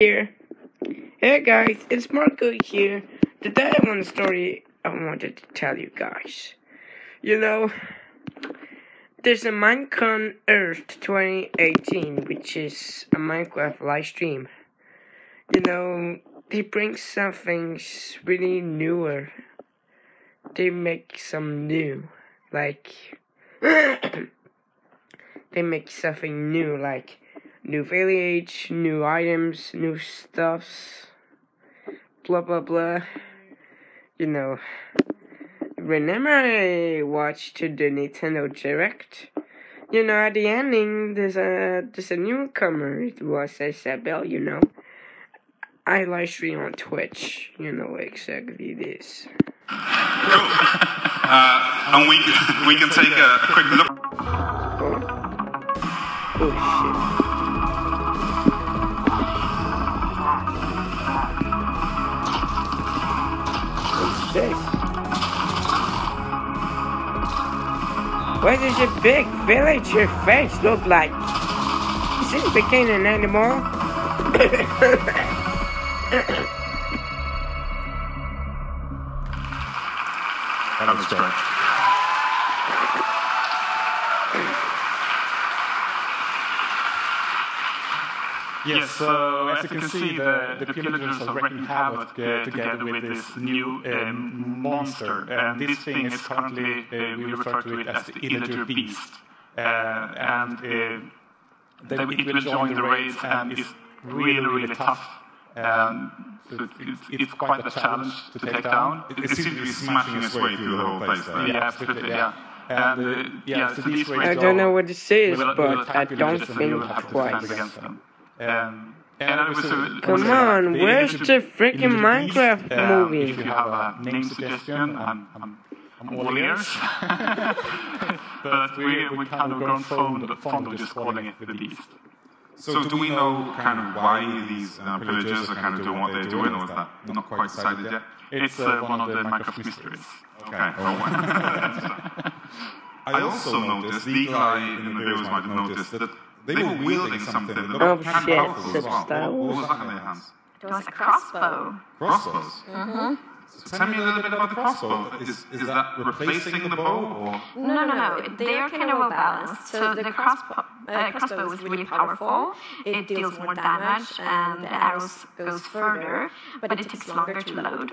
Here. Hey guys, it's Marco here. Today I have a story I wanted to tell you guys. You know, there's a Minecon Earth 2018, which is a Minecraft live stream. You know, they bring something really newer. They make some new, like they make something new, like new village, new items, new stuffs, blah blah blah. You know, remember I watched the Nintendo Direct? You know, at the ending, there's a newcomer. It was Isabel. You know, I live stream on Twitch. You know exactly this. Cool. And we can take a quick look. Oh shit. What does your big village your face look like? Is this becoming an animal? That was great. Yes, so as you can see, the pillagers are wreaking havoc together with this new monster. And this thing is currently, we refer to it as the Illager Beast. It will join the raids and is really tough. So it's quite a challenge to take down. It seems to be smashing its way through the whole place, though. Yeah, absolutely, yeah. And so these raids I don't know what this is, but I don't think twice. Come on, where's the freaking Minecraft movie? If you have a name suggestion, I'm all ears. But we kind of grown fond of just calling it the Beast. So do we know kind of why these pillagers are kind of doing what they're doing, or is that not quite decided yet? It's one of the Minecraft mysteries. Okay. I also noticed, the eagle eye in the videos might have noticed, that they were wielding something that looked kind of powerful as well. What was that in their hands? It was a crossbow. Crossbows? Mm-hmm. So tell me a little bit about the crossbow. Is that replacing the bow, or? No. They are kind of well balanced. So the crossbow is really powerful. It deals more damage, and the arrows goes further, but it takes longer to load.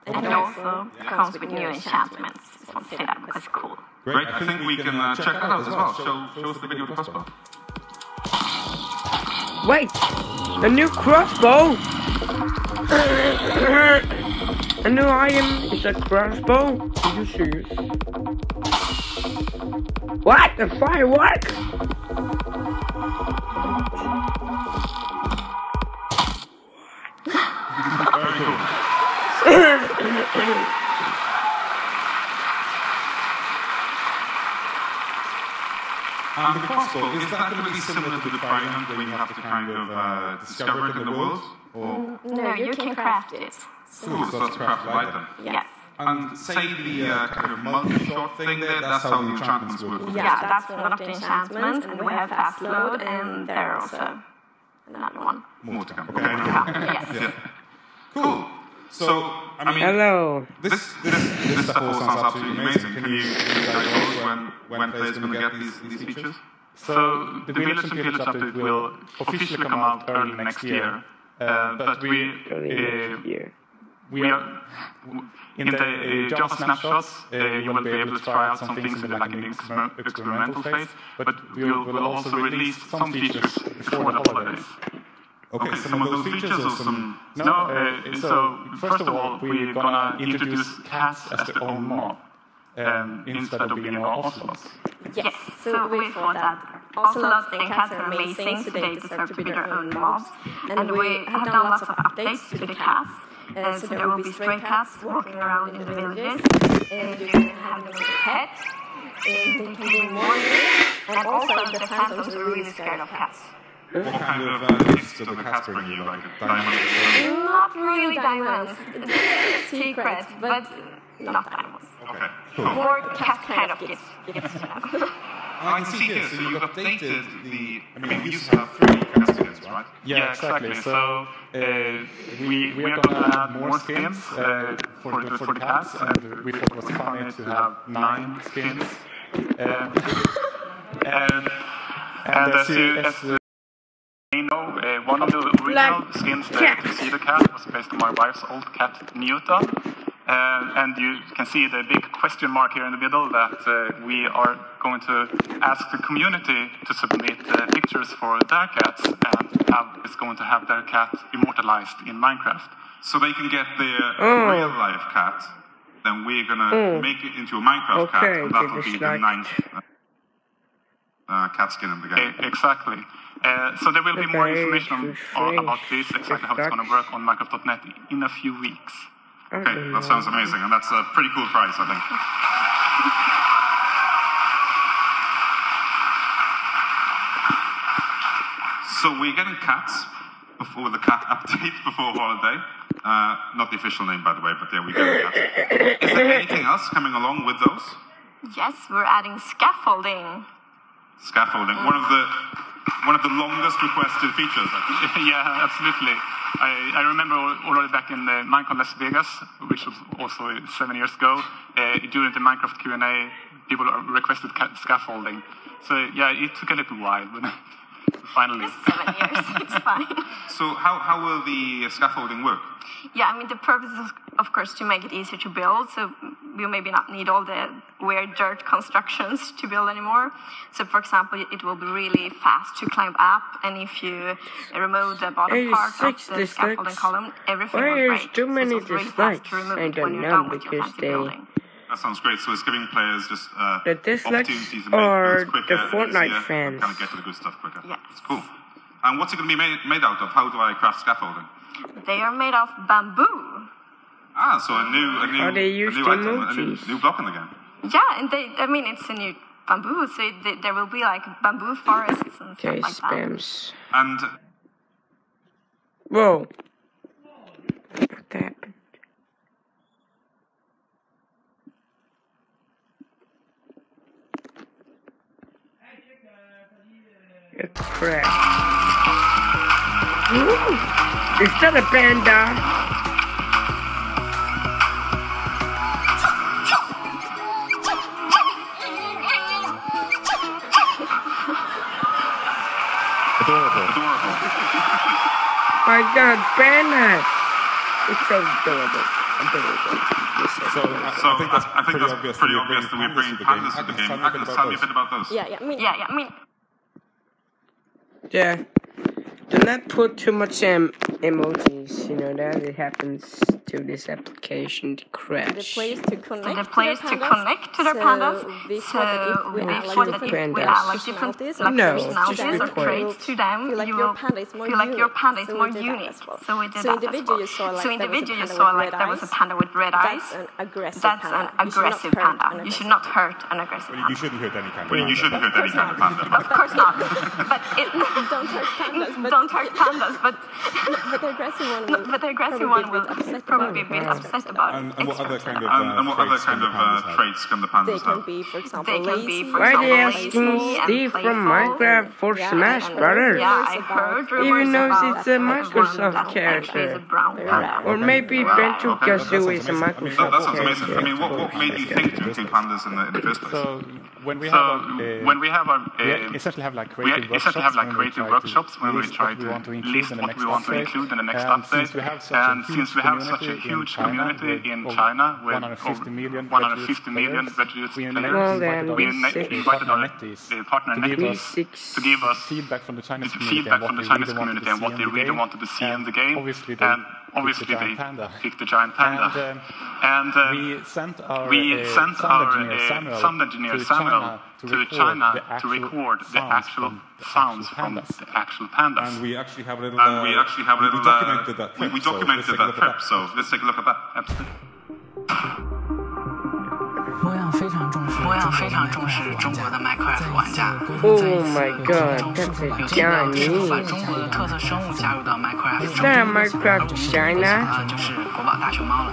And it also comes with new enchantments. Just want to say that because it's cool. Great. I think we can check that out as well. Show us the video of the crossbow. Wait! A new crossbow! A new item is a crossbow? Are you serious? What? A firework? Very cool. And the crossbow, is that going to be similar to the trident where you have to kind of discover it in the world? Or? No, you can craft it. Cool, so that's craftable item. Yes. And say the kind of multi-shot thing there, that's how the enchantments work. Yeah, that's one of the enchantments, and we have fast load, and there are also another one. More to come. Okay. Yes. Yeah. Cool. So, I mean, hello. This stuff all sounds absolutely amazing. Can you guys when players are going to get these features? So the Village and Pillage update will officially come out early next year. But we are in the Java snapshots. You will be able to try out some things in the experimental phase. But we will also release some features before the holidays. Okay, some of those features or some... No, so first of all, we're gonna introduce cats as their own mob instead of being ocelots. Yes, so we thought that ocelots and cats are amazing, so they deserve to be their own mobs. And we have done lots of updates to the cats. So there will be stray cats walking around in the villages, and you can have them as a pet, and they can do morning, and also the phantoms are really scared of cats. What kind of gifts do the cats bring you, like diamonds? Not really diamonds. It's secret, but not diamonds. Okay, cool. More cat kind of gifts to have. I can see here, so you've updated the... I mean, you used to have 3 cat skins, right? Yeah, exactly. So we are going to add more skins for the cats, and we thought it was funny to have 9 skins. And as you know, one of the original skins there to see the cat was based on my wife's old cat, Newton. And you can see the big question mark here in the middle that we are going to ask the community to submit pictures for their cats, and is going to have their cat immortalized in Minecraft. So they can get their real-life cat, then we're going to make it into a Minecraft cat, and that will be the 9th cat skin in the game. Exactly. So there will be more information about this, exactly how it's going to work on Minecraft.net in a few weeks. Okay, that sounds amazing, and that's a pretty cool prize, I think. So we're getting cats before the cat update before holiday. Not the official name, by the way, but there we go. Is there anything else coming along with those? Yes, we're adding scaffolding. Scaffolding, one of the longest requested features, I think. Yeah, absolutely. I remember already back in Minecraft Las Vegas, which was also 7 years ago, during the Minecraft Q&A, people requested scaffolding. So yeah, it took a little while, but finally. 7 years, it's fine. So how will the scaffolding work? Yeah, I mean, the purpose is, of course, to make it easier to build, so we maybe not need all the weird dirt constructions to build anymore. So, for example, it will be really fast to climb up, and if you remove the bottom part of the scaffolding column, everything will break. Why too many dislikes? I don't know, because That sounds great. So it's giving players just the dislikes opportunities to make or quicker, the Fortnite fans. Kind of get to the good stuff quicker. Yes. It's cool. And what's it going to be made out of? How do I craft scaffolding? They are made of bamboo. Ah, so a new item, a new block in the game. Yeah, and it's a new bamboo, so there will be like bamboo forests and stuff like spams. that. And whoa, what happened? You're correct. Ooh, is that a panda? Adorable. My God, pandas! It's so adorable. So I think that's pretty obvious that we're bringing pandas to the game. Agnes, tell me a bit about those. I mean. Yeah. Do not put too much emojis, that it happens to this application to crash. The players to connect to their pandas. So we thought that if we add like different personalities or traits to them, you will feel like your panda is more unique. So we did that as well. So in the video you saw like there was a panda with red eyes. That's an aggressive panda. You should not hurt an aggressive panda. You shouldn't hurt any kind of panda. You shouldn't hurt any kind of panda. Of course not. But don't hurt pandas. But the aggressive one will probably be upset about it. And what other kind of traits can the pandas have? They can be, for example, lazy. Why are they asking Steve from Minecraft for Smash Brothers? Yeah, I heard rumors. Even knows it's a Microsoft character. Or maybe Bento Kazoo is a Microsoft character. That sounds amazing. I mean, what made you think to include pandas in the first place? So when we have we essentially have like creative workshops when we try to list what we want to include in the next update. And since we have such a huge community in China with 150 million registered players, we invited our partner Netties to give us feedback from the Chinese community and what they really wanted to see in the game. And obviously they picked the giant panda. And we sent our sound engineer Samuel to China to record the actual sounds from the actual pandas. And we actually have a little. We documented that trip. We documented that trip. So let's take a look at that. Absolutely. 模样非常重视中国的 Minecraft 玩家。 Oh my God, that's a 把 Chinese. 中国的特色生物加入到 Minecraft 中， Is that a Minecraft China? 就是国宝大熊猫了。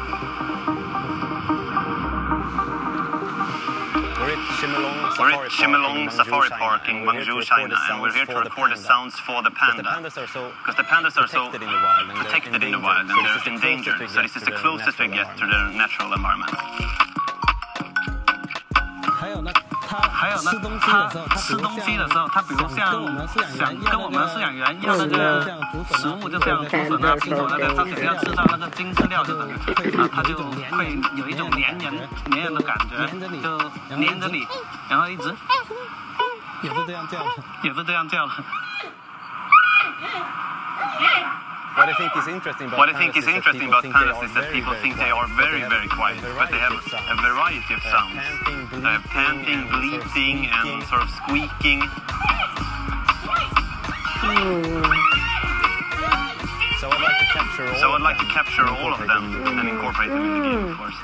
We're at Chimelong Safari Park in Guangzhou, China, and we're here to record the sounds for the panda. Because the pandas are so protected in the wild and they're endangered, so this is the closest we get to their natural environment. 还有呢，它吃东西的时候，它比如像跟我们饲养员要那个食物，就像竹笋啊、苹果那个，它想要吃到那个精致料就等于它就会有一种黏人的感觉，就黏着你，然后一直也是这样叫的。What I think is interesting about pandas is that people think they are very, very quiet, but they have a variety of sounds. They have panting, bleating, and sort of squeaking. So I'd like to capture all of them and incorporate them in the game, of course.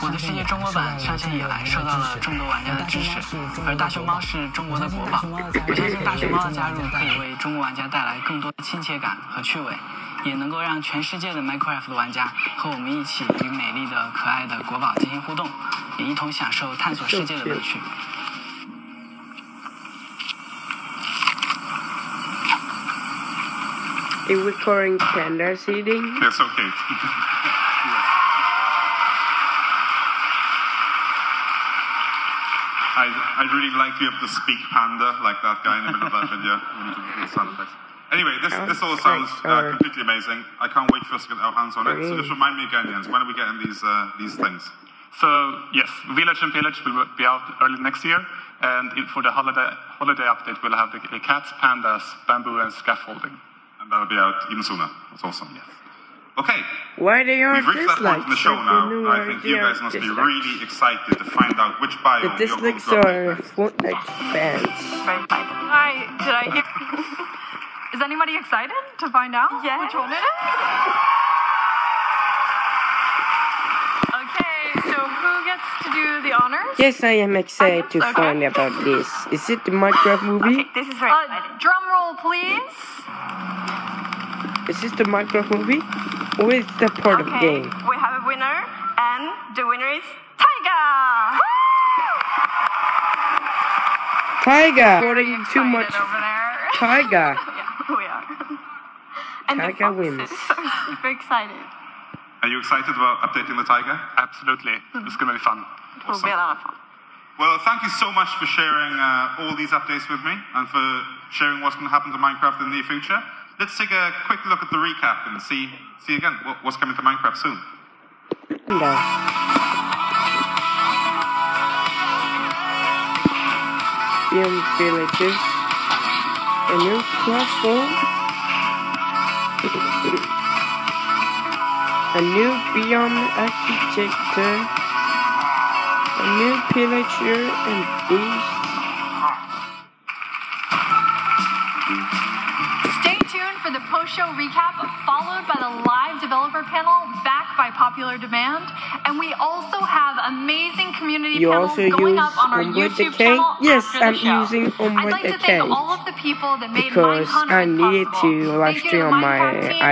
我的世界中国版上线以来受到了众多玩家的支持，而大熊猫是中国的国宝。我相信大熊猫的加入可以为中国玩家带来更多的亲切感和趣味，也能够让全世界的 Minecraft 的玩家和我们一起与美丽的、可爱的国宝进行互动，也一同享受探索世界的乐趣。Are we calling pandas eating? Yes, okay. I'd really like to be able to speak panda like that guy in the middle of that video. Sound effects. Anyway, this all sounds completely amazing. I can't wait for us to get our hands on it. So just remind me again, Jens, when are we getting these things? So yes, Village and Pillage will be out early next year, and for the holiday update, we'll have the cats, pandas, bamboo, and scaffolding. And that'll be out even sooner. That's awesome. Yes. Okay. Why they are We've reached that point in the show now. I think you guys must be really excited to find out which biome the dislikes are Fortnite fans. Did I hear? Is anybody excited to find out which one it is? Okay, so who gets to do the honors? Yes, I am excited to find about this. Is it the Minecraft movie? Okay, this is very exciting. Drum roll, please. Is this the Minecraft movie? Or is that part of the game? We have a winner, and the winner is Taiga! Taiga! Recording too much. Over there. Taiga. Yeah, we are. And Taiga wins. Super excited. Are you excited about updating the tiger? Absolutely. It's going to be fun. It will be a lot of fun. Well, thank you so much for sharing all these updates with me and for sharing what's going to happen to Minecraft in the near future. Let's take a quick look at the recap and see again what's coming to Minecraft soon. Young villages, a new crossbow, a new biome architecture, a new pillager and beast. Stay tuned for the post-show recap, followed by the live developer panel, backed by popular demand. And we also have amazing community panels going up on our YouTube channel. Yes, I'm using I'd like to thank all of the people that made Minecon I needed possible. to live stream on my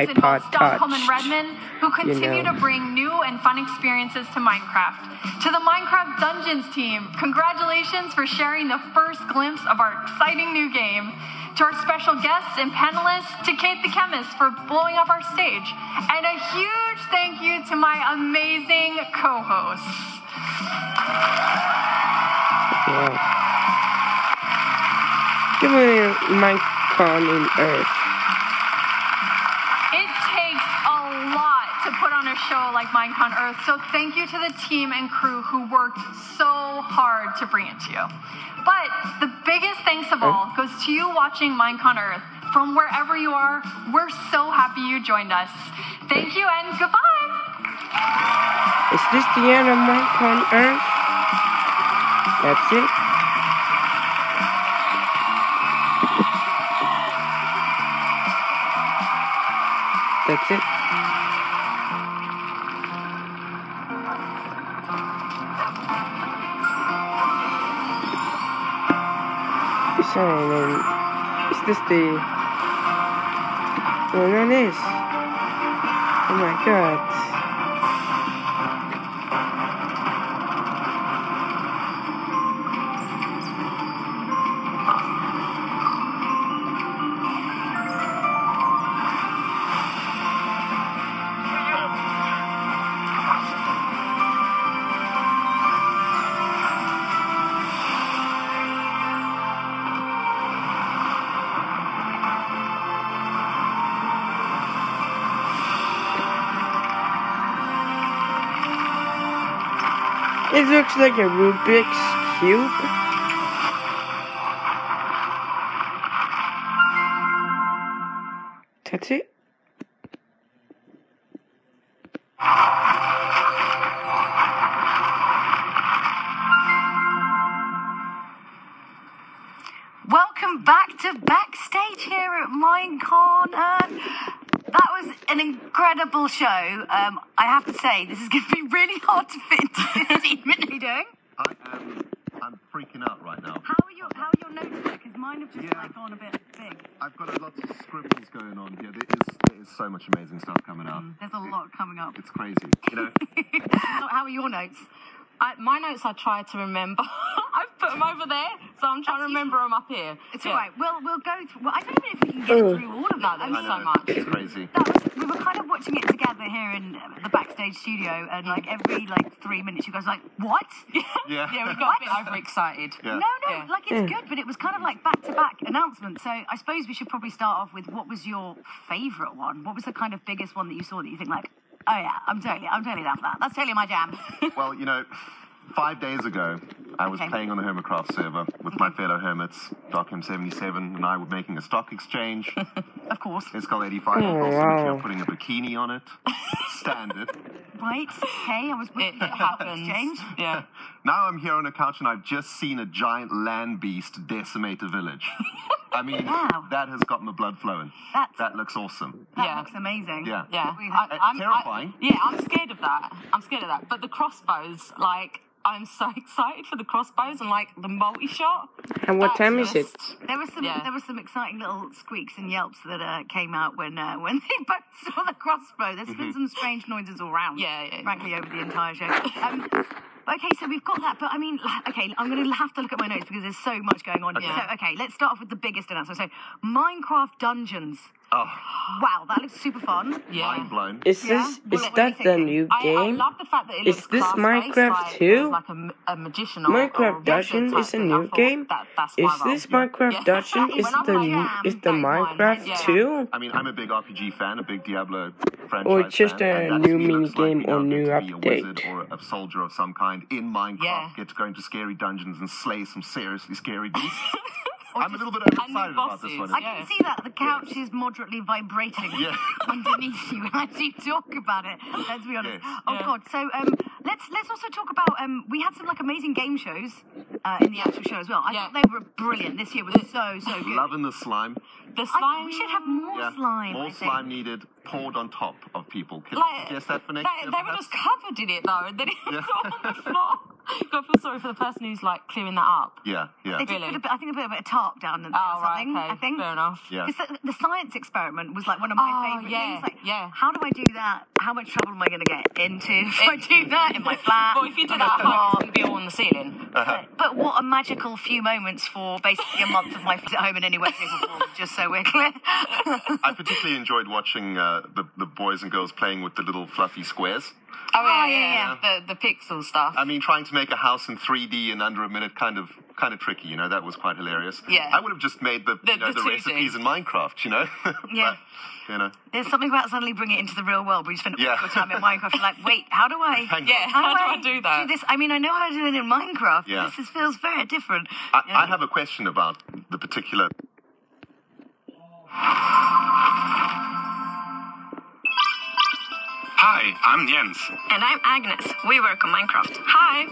iPod Touch. And Redmond, who continue to bring new and fun experiences to Minecraft. To the Minecraft Dungeons team, congratulations for sharing the first glimpse of our exciting new game. To our special guests and panelists, to Kate the Chemist for blowing up our stage. And a huge thank you to my amazing co-hosts. Wow. Give me Minecon in Earth. It takes a lot to put on a show like Minecon Earth, so thank you to the team and crew who worked so hard to bring it to you. But the biggest thanks of all goes to you watching Minecon Earth. From wherever you are, we're so happy you joined us. Thank you and goodbye! Is this the end of Minecon Earth? That's it? That's it? Sorry, is this the... Oh, no, it is. Oh my god. It looks like a Rubik's Cube. That's it. Welcome back to backstage here at Minecon. That was an incredible show. I have to say, this is going to be really hard to fit into 15 minutes. How are you doing? I'm freaking out right now. How are your notes there? Because mine have just like gone a bit big. I've got lots of scribbles going on here. There is so much amazing stuff coming up. There's a lot coming up. It's crazy, you know. So how are your notes? My notes I try to remember. I've put them over there, so I'm trying to remember them up here. It's all right. We'll go through. Well, I don't even know if we can get through all of that. There's so much. It's crazy. We were kind of watching it together here in the backstage studio, and like every 3 minutes, you guys were like, "What?" Yeah. Yeah, we got a bit overexcited. Yeah. No, like it's good, but it was kind of like back-to-back announcements. So I suppose we should probably start off with what was your favourite one? What was the kind of biggest one that you saw that you think like, oh yeah, I'm totally down for that. That's totally my jam. Well, you know, 5 days ago, I was playing on the Hermitcraft server with my fellow hermits, Darkham77, and I were making a stock exchange. Of course. It's called 85. Wow. Putting a bikini on it. Standard. Right. Okay, I was with you at the exchange. Yeah. Now I'm here on a couch and I've just seen a giant land beast decimate a village. I mean, that has got my blood flowing. That looks awesome. That looks amazing. Yeah. Yeah. Terrifying. I'm scared of that. But the crossbows, like, I'm so excited for the crossbows and like the multi-shot. And what time is it? There were some exciting little squeaks and yelps that came out when they both saw the crossbow. There's been some strange noises all around. Yeah. Frankly, over the entire show. Okay, so we've got that, but I mean, okay, I'm going to have to look at my notes because there's so much going on here. So, okay, let's start off with the biggest announcement. So, Minecraft Dungeons. Oh. Wow, that looks super fun. Yeah. Mind blown. Is that the new game? I love the fact that it is looks this class-based, Minecraft 2? Like a magician Minecraft Dungeon is a new game? Is this Minecraft Dungeon? Is the Minecraft 2? I mean, I'm a big RPG fan, a big Diablo franchise Or just fan, a new mini game or new get to be a update? wizard or a soldier of some kind in Minecraft, get to go into scary dungeons and slay some seriously scary beasts. I'm a little bit overexcited about this one. I can see that the couch is moderately vibrating underneath you as you talk about it. Let's be honest. Yes. Oh God. So let's also talk about we had some like amazing game shows in the actual show as well. I thought they were brilliant. This year was so good. Loving the slime. The slime. We should have more slime. More slime needed, poured on top of people. Can like, you guess that for next year? They were just covered in it though, and then it was all on the floor. I feel sorry for the person who's like clearing that up. Yeah. They did I think they put a bit of tarp down there or something. Right, okay. I think. Fair enough. Yeah. Because the science experiment was like one of my favourite things. Like, how do I do that? How much trouble am I going to get into if I do that in my flat? Well, if you do that at home, it's going to be all on the ceiling. But what a magical few moments for basically a month of my at home in any way, shape or form, just so we're clear. I particularly enjoyed watching the boys and girls playing with the little fluffy squares. Oh yeah. The pixel stuff. I mean, trying to make a house in 3D in under a minute, kind of tricky. You know, that was quite hilarious. Yeah. I would have just made the recipes in Minecraft. You know. Yeah. But, you know. There's something about suddenly bringing it into the real world where you spend all your time in Minecraft. You're like, wait, how do I? How do I do that? This? I mean, I know how to do it in Minecraft. Yeah. This feels very different. I have a question about the particular. Hi, I'm Jens. And I'm Agnes. We work on Minecraft. Hi!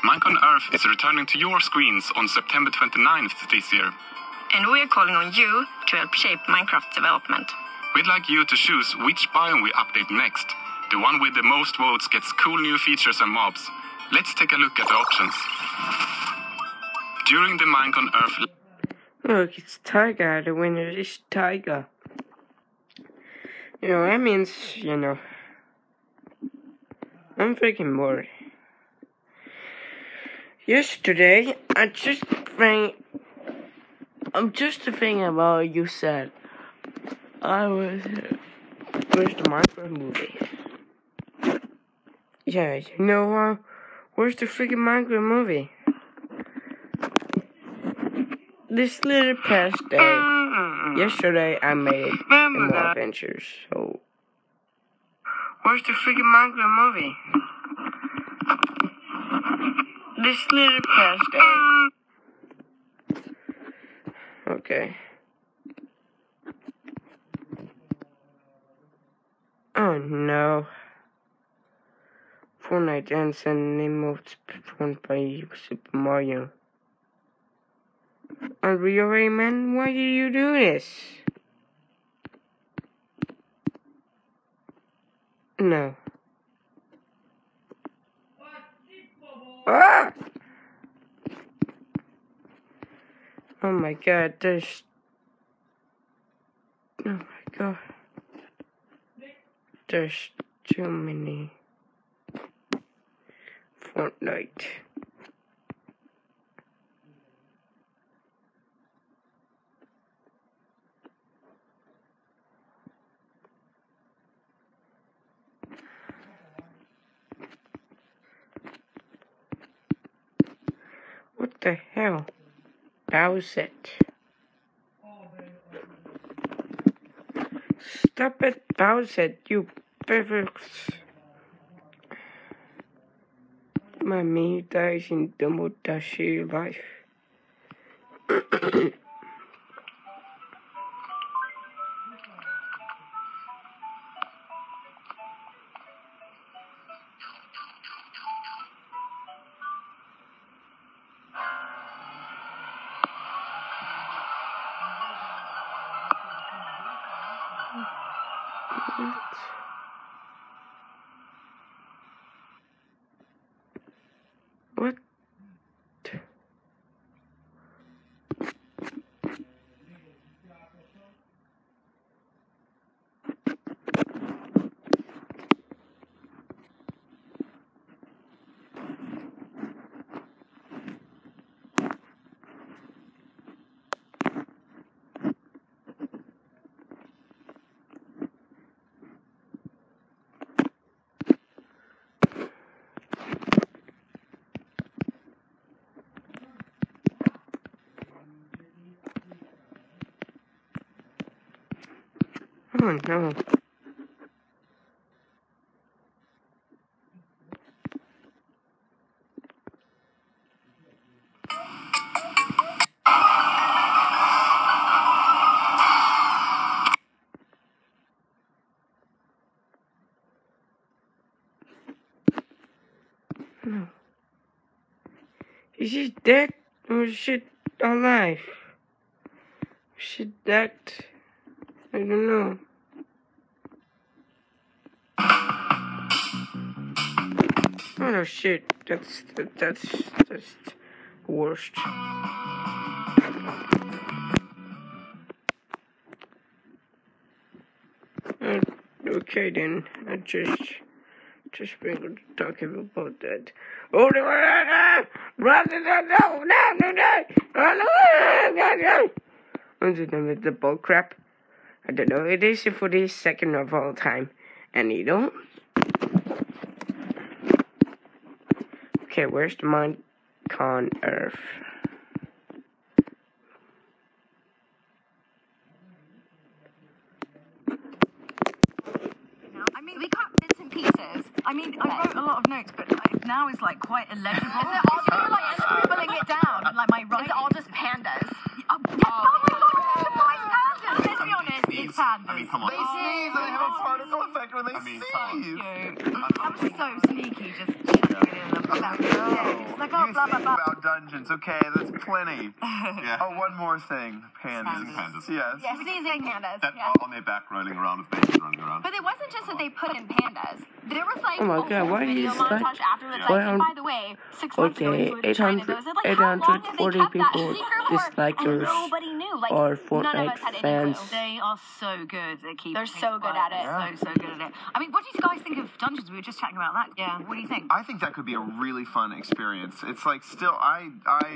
Minecon Earth is returning to your screens on September 29th this year. And we're calling on you to help shape Minecraft development. We'd like you to choose which biome we update next. The one with the most votes gets cool new features and mobs. Let's take a look at the options. During the Minecon Earth... Look, it's Tiger. The winner is Tiger. You know, that means, you know... I'm freaking bored. Yesterday, I'm just thinking about what you said. Where's the Minecraft movie? Yeah, you know, where's the freaking Minecraft movie? This little past day, yesterday I made more adventures, so... Where's the freaking Minecraft movie? This little pasta. Okay. Oh no. Fortnite ends and name modes performed by Super Mario. Unreal Rayman, why did you do this? No. Ah! Oh my god, there's... Oh my god. There's too many... Fortnite. What the hell? Pause it. Stop it, pause it, you perverts. Mommy dies in Tomodachi life. What? Oh no. No. Is she dead or is she alive? Is she dead? I don't know. Oh no, shit, that's worst. Okay then, I just been talking about that. Oh no! What's the name of the bull crap? I don't know. It is the 42nd of all time, and you don't. Okay, where's the Minecon Earth? I mean, we got bits and pieces. I mean, I wrote a lot of notes, but now it's like quite illegible. Is it all just like scribbling it down? Like my writing? Is it all just pandas? Oh my god, surprise pandas! Let's be honest, it's pandas. I mean, come on. They sneeze and they have a particle effect when they sneeze. That was so sneaky, just chucking it in them. It's like, oh, blah, blah, blah. About dungeons, okay, that's plenty. Yeah. Oh, one more thing. Pandas. Yes. Yeah, sneezing pandas. That on their back rolling around with babies running around. But it wasn't just that they put in pandas. There was like oh my a god, whole why video is montage that? afterwards. Like, and by the way, 6 months ago, Okay, we flew to China. Those are like, how long have they 840 kept that people secret dislike for? And yours nobody knew. Like, or none of Fortnite us had any fans. clue. They are so good at keeping They're so good at it. So good at it. I mean, what do you guys think of dungeons? We were just chatting about that. Yeah. What do you think? I think that could be a really fun experience. It's like still, I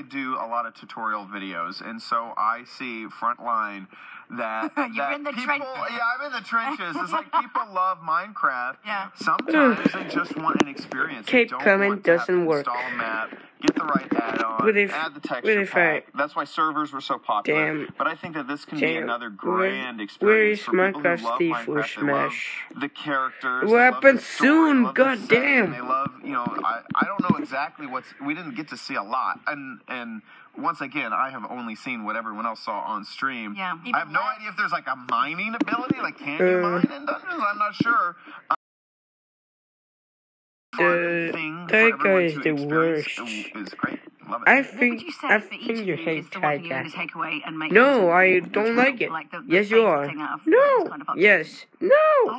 do a lot of tutorial videos, and so I see Frontline that You're in the people, trenches. yeah, I'm in the trenches. It's like people love Minecraft. Yeah. Sometimes they just want an experience. They Cape don't comment want to have to doesn't work. install a map, get the right add-on, What if- add the what texture if pack. That's why servers were so popular. Damn. But I think that this can be another grand Where experience is for people who Minecraft love Steve Minecraft. for They love Smash? the characters. What they love happened the story, soon? they love the God setting, damn. They love, I don't know exactly we didn't get to see a lot. And once again, I have only seen what everyone else saw on stream. Yeah. I have no idea if there's like a mining ability, like can you mine in dungeons? I'm not sure. That guy is the worst. Is great. Love it. I What would think you say I for each think of you you hate is the one thing you're Tiger. going to take away and make No, I into don't like it. like the Yes, you basic are. thing out of No. this kind of update? Yes. No.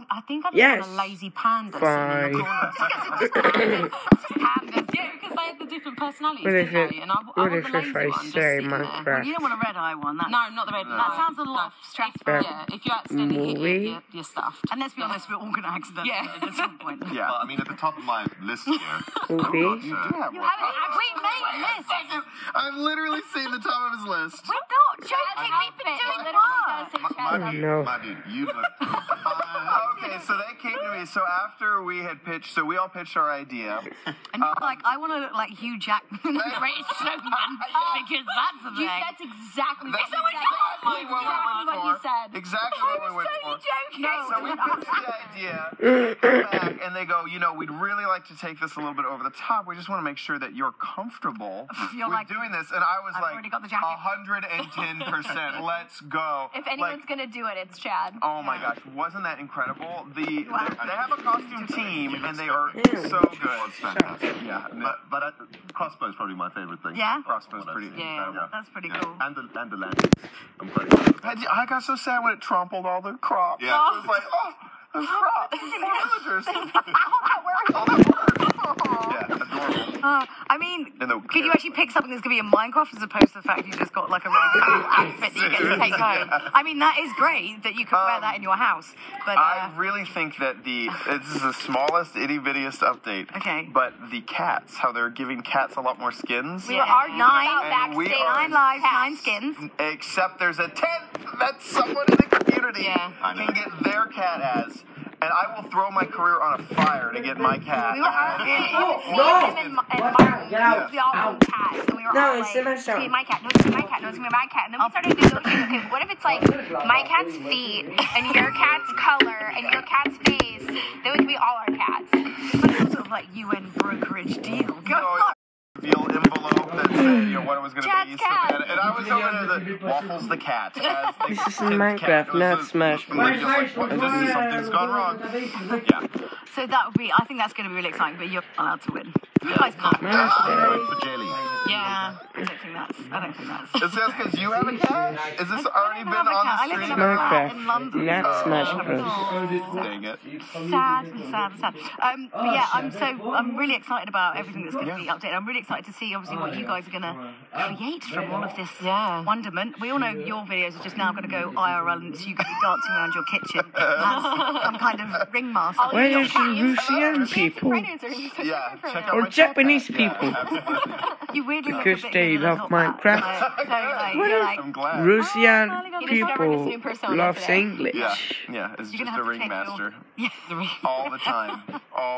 I think I just Yes. want a lazy panda Fine. sitting in the corner. Pandas. Yeah, because they have the different personalities, What if didn't it- they? And I what want if the lazy I one just say sitting there. Minecraft? Well, you don't want a red eye one. No, not the red. That sounds a lot stressful. Yeah, if you accidentally Movie? hit you're stuffed. And let's be honest, we're all going to accidentally Yeah. at some point. Yeah. Well, I mean, at the top of my list here. Movie? You do have You one. haven't. We made a list. I've literally seen the top of his list. We're not joking. We've been doing work. No. My dude, you look. Okay, so they came to me. So after we had pitched, so we all pitched our idea. And you're like, I want to look like Hugh Jackman in The Greatest Showman because that's the thing. That's exactly That's what exactly what we went what you for. said. Exactly what we went for. joking. So we pitched the idea, they come back, and they go, we'd really like to take this a little bit over the top. We just want to make sure that you're comfortable You're with like, doing this. And I was I've like, already got the jacket. 110%. Let's go. If anyone's gonna do it, it's Chad. Oh my gosh, wasn't that incredible? They have a costume team, and they are so good. It's fantastic. Yeah, But crossbow's probably my favorite thing. Yeah? Crossbow's pretty Yeah, incredible. that's pretty Yeah. cool. And the landings. I'm pretty good. I got so sad when it trampled all the crops. Yeah. I was like, those crops, poor villagers. Yeah, adorable. I mean, And the could you actually pick something that's going to be in Minecraft as opposed to the fact you just got like a really cool outfit that you get to take home? I mean, that is great that you can wear that in your house. But I really think that this is the smallest, itty-bittiest update. Okay. But the cats, how they're giving cats a lot more skins. We were arguing about And we backstage. are- 9 lives, 9 skins. Except there's a 10th that someone in the community Yeah. can get their cat as. And I will throw my career on a fire to get my cat. We were arguing. Him and Martin, we all own cats, and we were No, all it's like, my it's gonna be song. my cat, no, it's gonna be my cat, no, it's gonna be my cat. And then we started negotiating, okay, what if it's like my cat's feet, and your cat's color, and your cat's face, then we can be all our cats. But it's sort of like UN brokerage deal. Go on. Reveal envelope that said, what it was going to Chad's be. cat. And I was over the Waffles the cat. As the This is 10th Minecraft, cat goes not to- Smash like, something's gone wrong. Yeah. So that would be, I think that's going to be really exciting, but you're not allowed to win. You guys can't. For Jelly. Yeah. I don't think that's. Is this because you have a cat? Is this already been I on live the in stream? a flat in London. Not Smash Bros. Dang it. Sad. But yeah, I'm really excited about everything that's going to be updated. I'm really excited to see, obviously, what you guys are going to create from all of this wonderment. We all know your videos are just now going to go IRL, and so you can be dancing around your kitchen as some kind of ringmaster. Why is Russian people Yeah, check out or my Japanese chat. people? Yeah, absolutely. You weirdly look Because a bit they English love as well. Minecraft. You're like, I'm glad. Russian You discovered a new people persona loves today. English. Yeah, it's You're just gonna a have to change ringmaster. your- All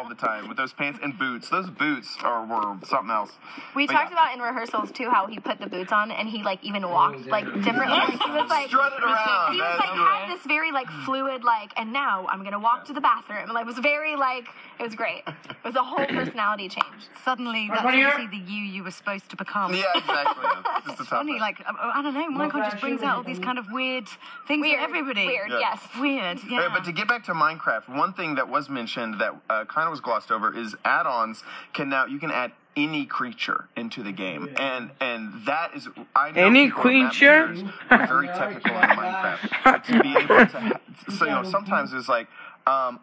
the time, with those pants and boots. Those boots were something else. We But talked yeah. about in rehearsals too how he put the boots on and he like even walked like differently. He was like Strutted around. He was like had this very like fluid like, and now I'm gonna walk to the bathroom. And like it was very like it was great. It was a whole personality change. Suddenly, that's obviously the you were supposed to become. Yeah, exactly. Just a tough Funny, like I don't know, Minecraft just brings out all these kind of weird things for everybody. Weird, Yeah. yes. Weird, yeah. Right, but to get back to Minecraft, one thing that was mentioned that kind of was glossed over is add-ons you can add any creature into the game, and that is I know Any people are map creature? makers who are very technical in Minecraft, but to be able to sometimes it's like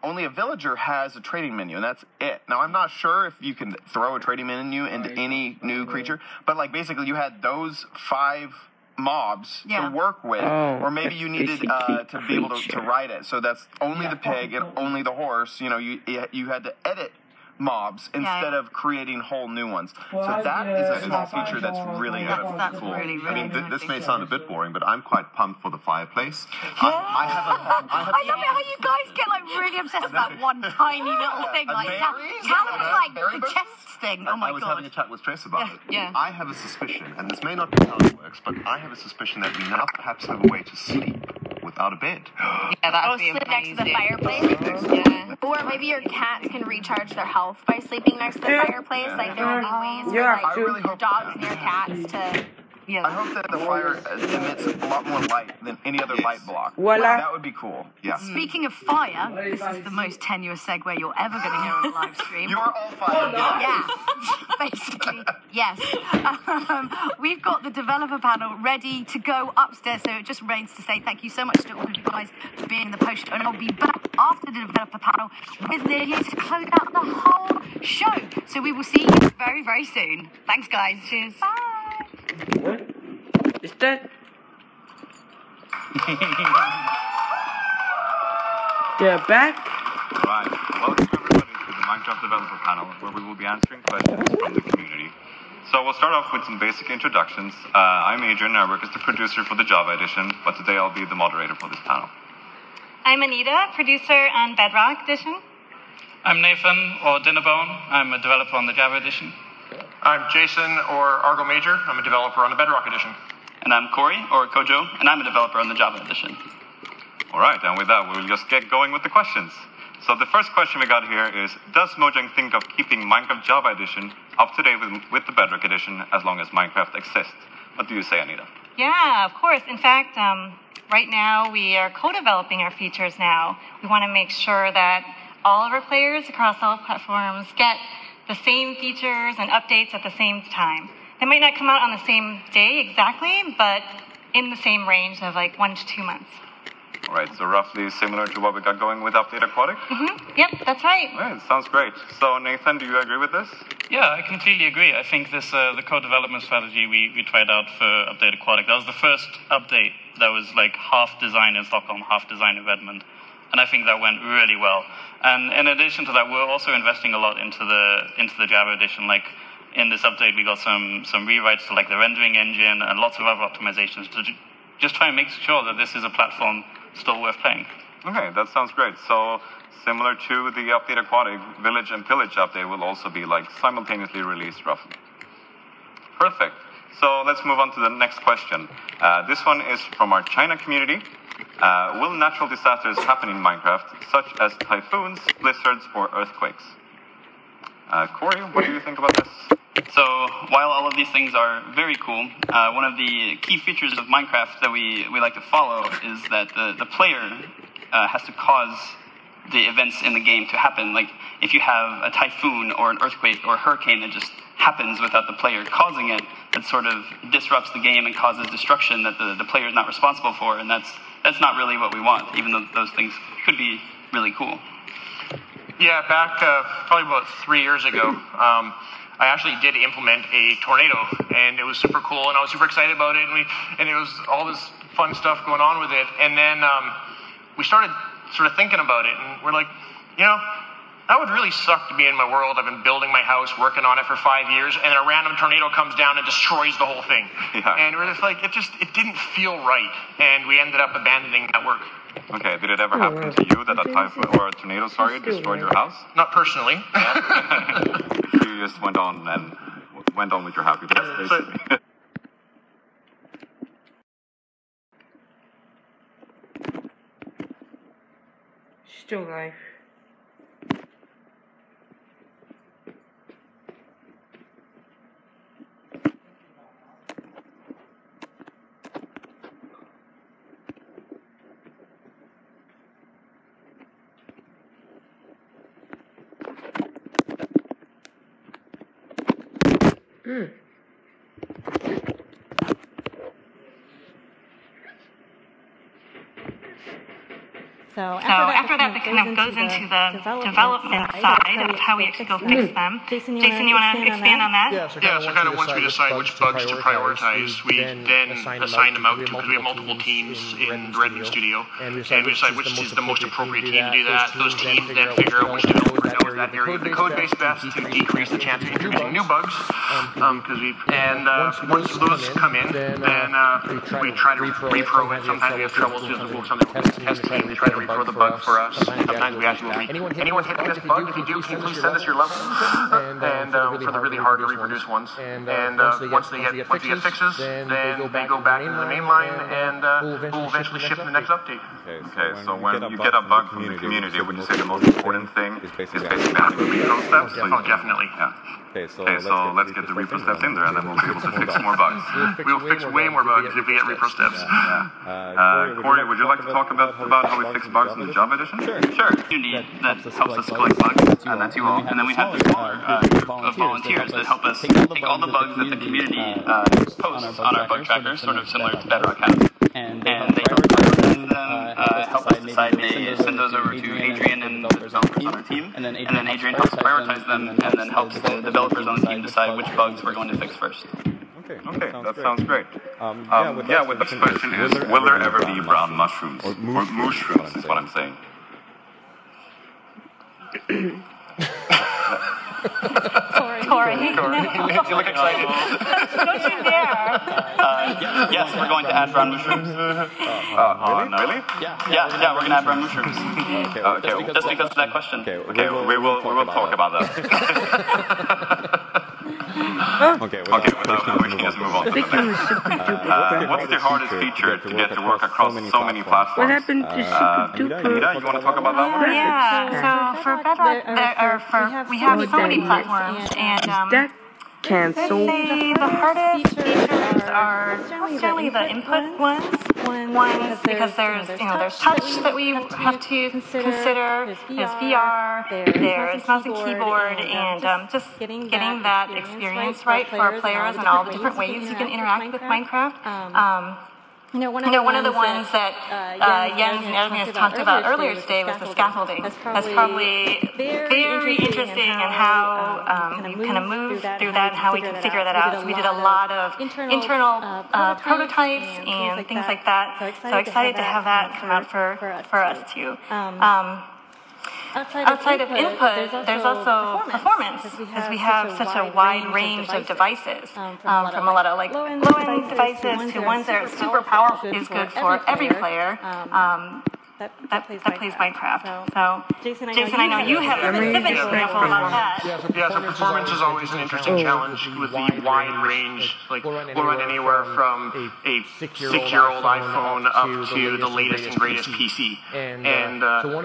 only a villager has a trading menu, and that's it. Now, I'm not sure if you can throw a trading menu into any new creature, but like basically you had those 5 mobs to work with, or maybe you needed to be able to ride it. So that's only the pig and only the horse. You had to edit mobs instead of creating whole new ones. So that is a small feature that's really cool. Really this may sound a bit boring, but I'm quite pumped for the fireplace. I love it how you guys get like really obsessed about one tiny little thing like that. Callum was like the chests thing. Oh my I was god. having a chat with Trace about it. Yeah. I have a suspicion, and this may not be how it works, but I have a suspicion that we now perhaps have a way to sleep without a bed. Yeah, that would be Sleep next to the amazing. fireplace. Yeah. Or maybe your cats can recharge their health by sleeping next to the fireplace. Like there will be ways for like I really hope dogs and your cats to. I hope that the fire emits a lot more light than any other light block. Voila. That would be cool. Yeah. Speaking of fire, this is the most tenuous segue you're ever going to hear on a live stream. You are all fire. Yeah, basically, yes. We've got the developer panel ready to go upstairs, so it just remains to say thank you so much to all of you guys for being in the post, and I'll be back after the developer panel with Lydia to close out the whole show. So we will see you very, very soon. Thanks, guys. Cheers. Bye. What? Is that? They're back? Right. Welcome everybody to the Minecraft Developer Panel, where we will be answering questions from the community. So we'll start off with some basic introductions. I'm Adrian, I work as the producer for the Java edition, but today I'll be the moderator for this panel. I'm Anita, producer on Bedrock edition. I'm Nathan, or Dinnerbone. I'm a developer on the Java edition. I'm Jason, or Argo Major. I'm a developer on the Bedrock edition. And I'm Corey, or Kojo, and I'm a developer on the Java edition. All right, and with that, we'll just get going with the questions. So the first question we got here is, does Mojang think of keeping Minecraft Java edition up to date with the Bedrock edition as long as Minecraft exists? What do you say, Anita? Yeah, of course. In fact, right now we are co-developing our features now. We want to make sure that all of our players across all platforms get the same features and updates at the same time. They might not come out on the same day exactly, but in the same range of like 1 to 2 months. All right, so roughly similar to what we got going with Update Aquatic? Mm-hmm. Yep, that's right. All right, sounds great. So Nathan, do you agree with this? Yeah, I completely agree. I think this the co-development strategy we tried out for Update Aquatic, that was the first update that was like half design in Stockholm, half design in Redmond. And I think that went really well. And in addition to that, we're also investing a lot into the Java edition. Like in this update, we got some rewrites to like the rendering engine and lots of other optimizations to just try and make sure that this is a platform still worth playing. Okay, that sounds great. So similar to the Update Aquatic, Village and Pillage update will also be like simultaneously released roughly. Perfect. So let's move on to the next question. This one is from our China community. Will natural disasters happen in Minecraft, such as typhoons, blizzards, or earthquakes? Corey, what do you think about this? So, while all of these things are very cool, one of the key features of Minecraft that we like to follow is that the player has to cause the events in the game to happen. Like, if you have a typhoon or an earthquake or a hurricane that just happens without the player causing it, that sort of disrupts the game and causes destruction that the player is not responsible for, and that's not really what we want, even though those things could be really cool. Yeah, back probably about 3 years ago, I actually did implement a tornado, and it was super cool, and I was super excited about it, and it was all this fun stuff going on with it, and then we started sort of thinking about it, and we're like, you know, that would really suck to be in my world. I've been building my house, working on it for 5 years, and then a random tornado comes down and destroys the whole thing. Yeah. And we're just like, it didn't feel right, and we ended up abandoning that work. Okay, did it ever happen to you that a typhoon or a tornado, destroyed your house? Not personally. You just went on with your happy place, basically. Still alive. So after that kind of goes into the development side of how we actually go fix them. Jason, you want to expand on that? Yeah, so kind of once we decide which bugs to prioritize, we then assign them out to, because we have multiple teams in the Redmond studio, and we decide which is the most appropriate team to do that. Those teams then figure out which developer knows that area of the code base best to decrease the chance of introducing new bugs. Once those come in, then we try to repro it. Sometimes we have troubles with some of the test team. They try to repro the bug for us. Sometimes we actually will anyone hitting this bug? If you do, can you please send us your level? And for the really hard to reproduce ones. And once they get fixes, then they go back into the main line, and we'll eventually ship in the next update. Okay, so when you get a bug from the community, would you say the most important thing is basically having repro steps? Oh, definitely. Yeah. Okay, so let's get the repro steps in there, and then we'll be able to fix more bugs. We'll fix way more bugs if we get repro steps. Corey, would you like to talk about how we fix bugs in the Java edition? Sure. Community that helps us collect bugs, and that's you all. And then we have this group of volunteers that help us take all the bugs that the community posts on our bug tracker, sort of similar to Bedrock has. And they help prioritize them, help us decide, they send those over to Adrian and the developers on our team, and then Adrian helps prioritize them, and then helps the developers on the team decide which bugs we're going to fix first. Okay, that sounds great. With the question is, will there ever be brown mushrooms? Or mushrooms is what I'm saying. Corey. You look excited. Don't you dare. Yes, we're going to add brown mushrooms. Really? Yeah, we're going to add brown mushrooms. Okay. Just because of that question. Okay, we will talk about that. Okay, we can just move on to the next. What's the hardest feature to get to work across so many platforms? What happened to Super Duper? Ida, you want to talk about that one? Yeah, so for Bedrock, we have so many platforms, and canceled. I'd say the hardest features are generally the input ones because there's touch that we have to consider, there's VR, there's mouse and keyboard, and just getting that experience right for our players and all the different ways you can interact with Minecraft. One of the ones that Jens and Agnes talked about earlier today was the scaffolding. That's probably very interesting and how you kind of move through that and how we can figure that out. So we did a lot of internal prototypes and things like that. So excited to have that come out for us too. Outside of input, there's also performance, because we have such a wide range of devices, from a lot of low-end devices to ones that are super powerful, is good for every player that plays Minecraft. So, Jason, I know you have a specific example about that. Yeah, so performance is always an interesting challenge with the wide range. Like, we'll run anywhere from a 6-year-old iPhone up to the latest and greatest PC. And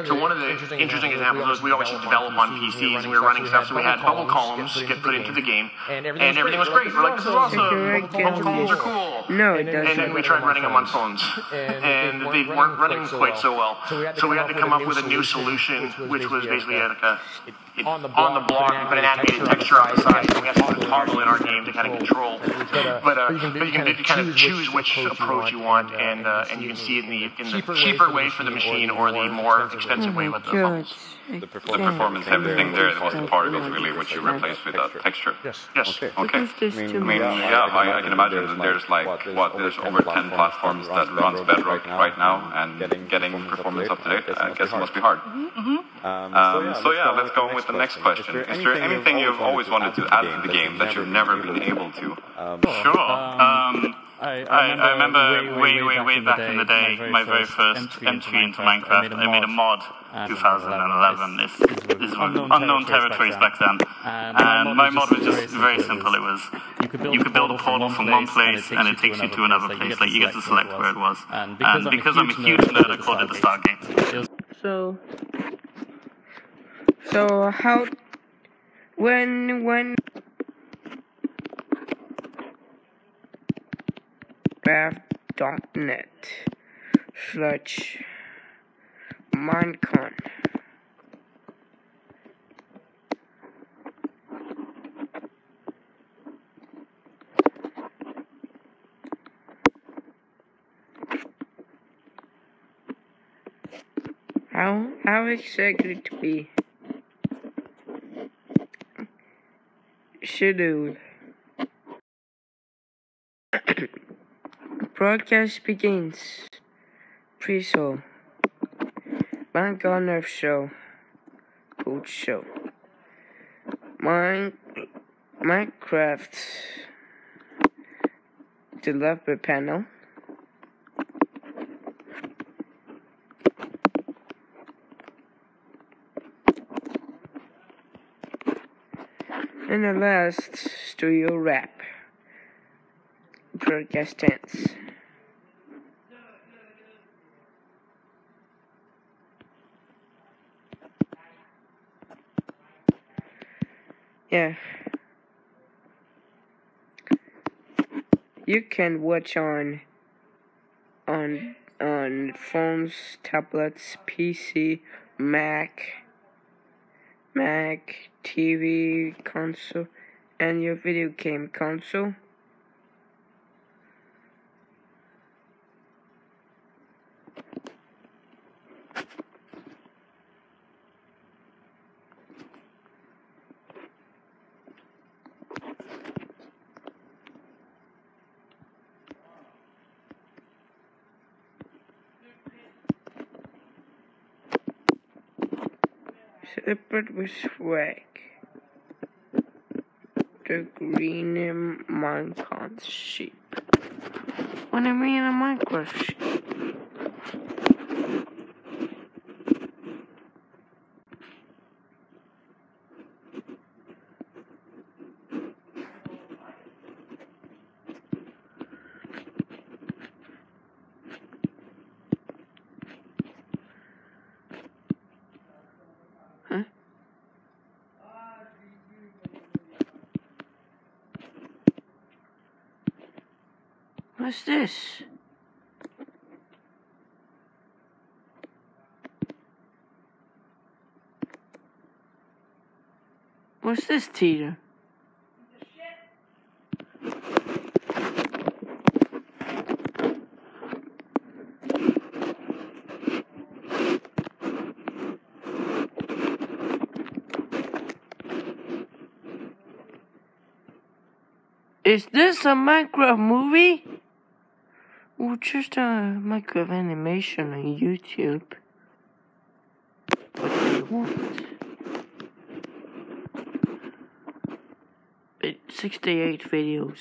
so one of the interesting examples was we always develop on PCs, and we were running stuff, so we had bubble columns get put into the game, and everything was great. We're like, this is awesome, bubble columns are cool. No, it doesn't. And then we tried running them on phones, and they weren't running quite so well. So we had to come up with a new solution, which was basically on the block, you put an animated texture on the side, and we have to put a toggle in our game to kind of control. But you can kind of choose which approach you want, and you can see it in the cheaper way for the machine or the more expensive way with the phones. The performance, everything there was the part of it really which you replaced with a texture. Yes. Okay. I can imagine that there's there's over 10 platforms that runs Bedrock right now, and getting performance up to date, I guess it must be hard. Let's go with the next question. Is there anything you've always wanted to add to the game that you've never been able to? Sure. I remember way back in the day, my very first entry into Minecraft, I made a mod, 2011. This was unknown territories back then. And my mod was just very simple. It was, you could build a portal from one place and it takes you to another place. Like, you get to select where it was. And because I'm a huge nerd, I called it the Stargate. So how, when Craft.net/Minecon. How exactly to be scheduled? Broadcast begins. Pre-show. Bank on Earth show. Food show. Minecraft developer panel. And the last, studio rap. Broadcast tense. Yeah. You can watch on phones, tablets, PC, Mac, TV, console, and your video game console. Separate with swag. The green Minecraft sheep. What do you mean a Minecraft sheep? What's this? What's this, Teeter? Is this a Minecraft movie? Or just a Minecraft animation on YouTube? What do you want? 68 videos.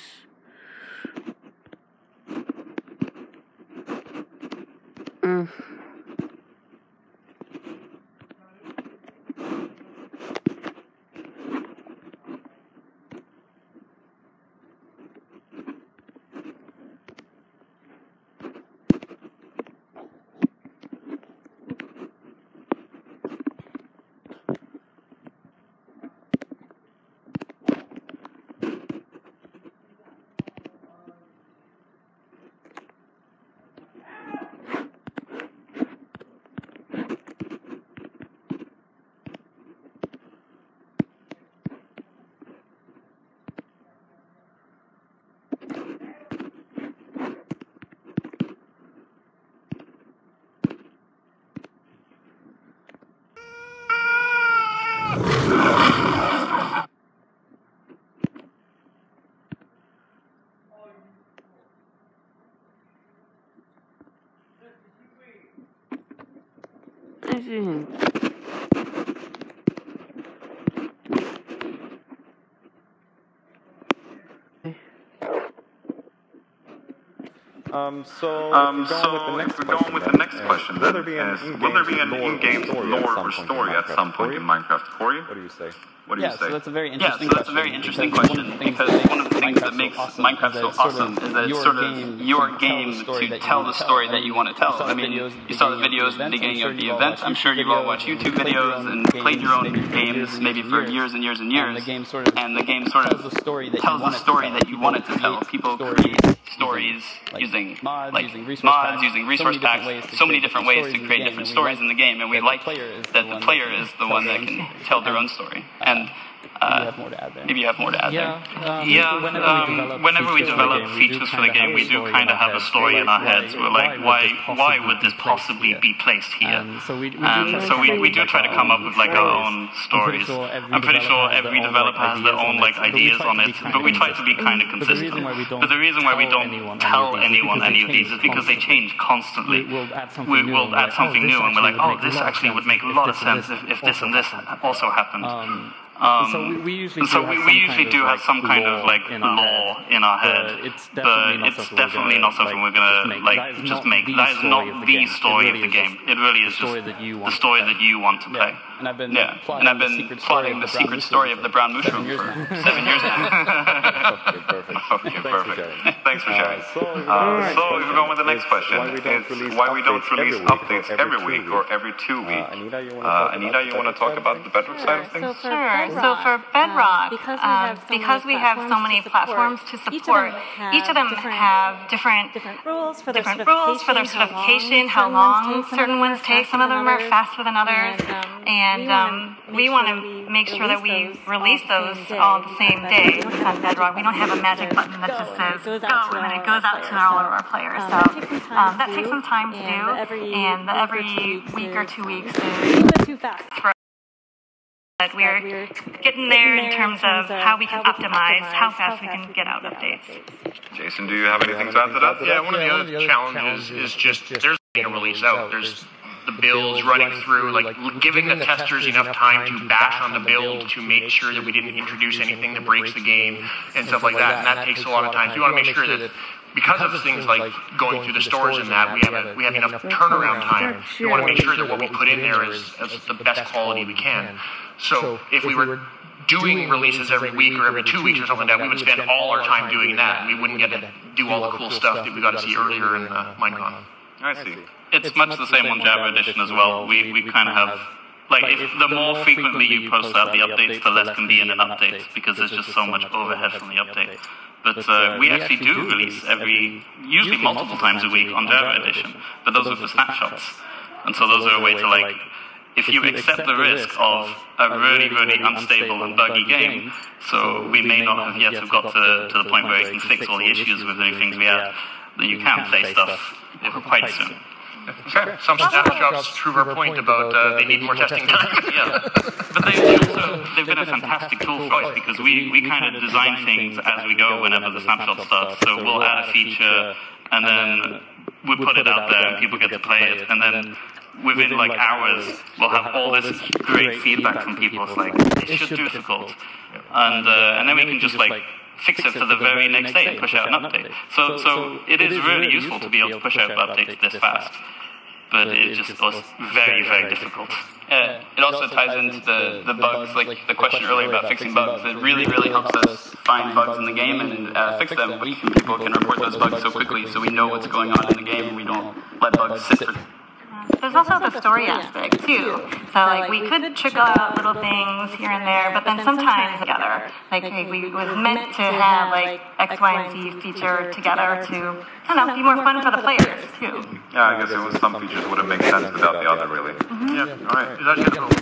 If we're going with the next question, will there be an in-game lore or story at some point in Minecraft? Corey? What do you say? What do you say? So that's a very interesting question because one of the things that makes Minecraft so awesome is that it's sort of your game to tell the story that you want to tell. I mean, you saw the videos at the beginning of the event. I'm sure you've all watched YouTube videos and played your own games maybe for years and years and years. And the game sort of tells the story that you want it to tell. People create stories using using resource packs, so many different ways to create different stories in the game, and we like that the player is the one that can tell their own story. And Maybe you have more to add there. Whenever we develop features for the game, we do kind of have a story in our heads. We're like, why would this possibly be placed here? And so we do try to come up with like our own stories. I'm pretty sure every developer has their own like ideas on it, but we try to be kind of consistent. But the reason why we don't tell anyone any of these is because they change constantly. We'll add something new, and we're like, oh, this actually would make a lot of sense if this and this also happened. So we usually do have some kind of like lore in our head, but it's definitely not something we're gonna like just make. That is not the story of the game. It really is just the story that you want to play. And I've been plotting the secret story of the brown mushroom for 7 years now. Okay, perfect. Thanks for sharing. So we're going with the next question. It's why we don't release updates every week or every 2 weeks. Anita, you want to talk about the Bedrock side of things? Sure. So for Bedrock, because we have so many platforms to support, each of them have different rules for their certification, how long certain ones take. Some of them are faster than others, and we want to make sure that we release those all the same day on Bedrock. We don't have a magic button that just says go, and then it goes out to all of our players. So that takes some time to do, and every week or 2 weeks is too fast for us. But we're getting there in terms of how we can optimize how fast we can get out updates. Jason, do you have anything to add to that? Yeah, one of the other challenges is just there's a release out. There's the builds running through, like giving the testers enough time to bash on the build to make sure that we didn't introduce anything that breaks the game and stuff like that. And that takes a lot of time. So we want to make sure that because of things like going through the stores and that, we have enough turnaround time. We want to make sure that what we put in there is the best quality we can. So if we were doing releases every week or every 2 weeks or something like that, we would spend all our time doing that, and we wouldn't get to do all the cool stuff that we got to see earlier in Minecon. I see. It's much the same on Java Edition as well. We kind of have, like, if the more frequently you post out the updates, the less can be in an update, because there's just so much overhead from the update. But we actually do release usually multiple times a week on Java Edition, but those are for snapshots. And so those are a way to, like, if you accept the risk of a really, really unstable and buggy game, so we may not have yet have got to the point where we can fix all the issues with the new things we have, then you can play stuff quite soon. Okay. Some snapshots prove our point about they need more testing time. Yeah, but they've been a fantastic tool for us, because we kind of design things as we go whenever the snapshot starts. So we'll add a feature, and then we put it out there, and people get to play it, and then within like hours, we'll have all this great feedback from people. It's like, it's just difficult, and then we can just like fix it for the very next day and push out an update. So it is really useful to be able to push out updates this fast, but it just was very, very difficult. It also ties into the bugs, like the question earlier about fixing bugs. It really, really helps us find bugs in the game and fix them. People can report those bugs so quickly, so we know what's going on in the game, and we don't let bugs sit for. There's also the story aspect too. So like we could trickle out little things here and there, but then sometimes together, like we was meant to have like X, Y, and Z feature together to be more fun for the players too. Yeah, I guess it was some features wouldn't make sense without the other, really. Yeah, all right.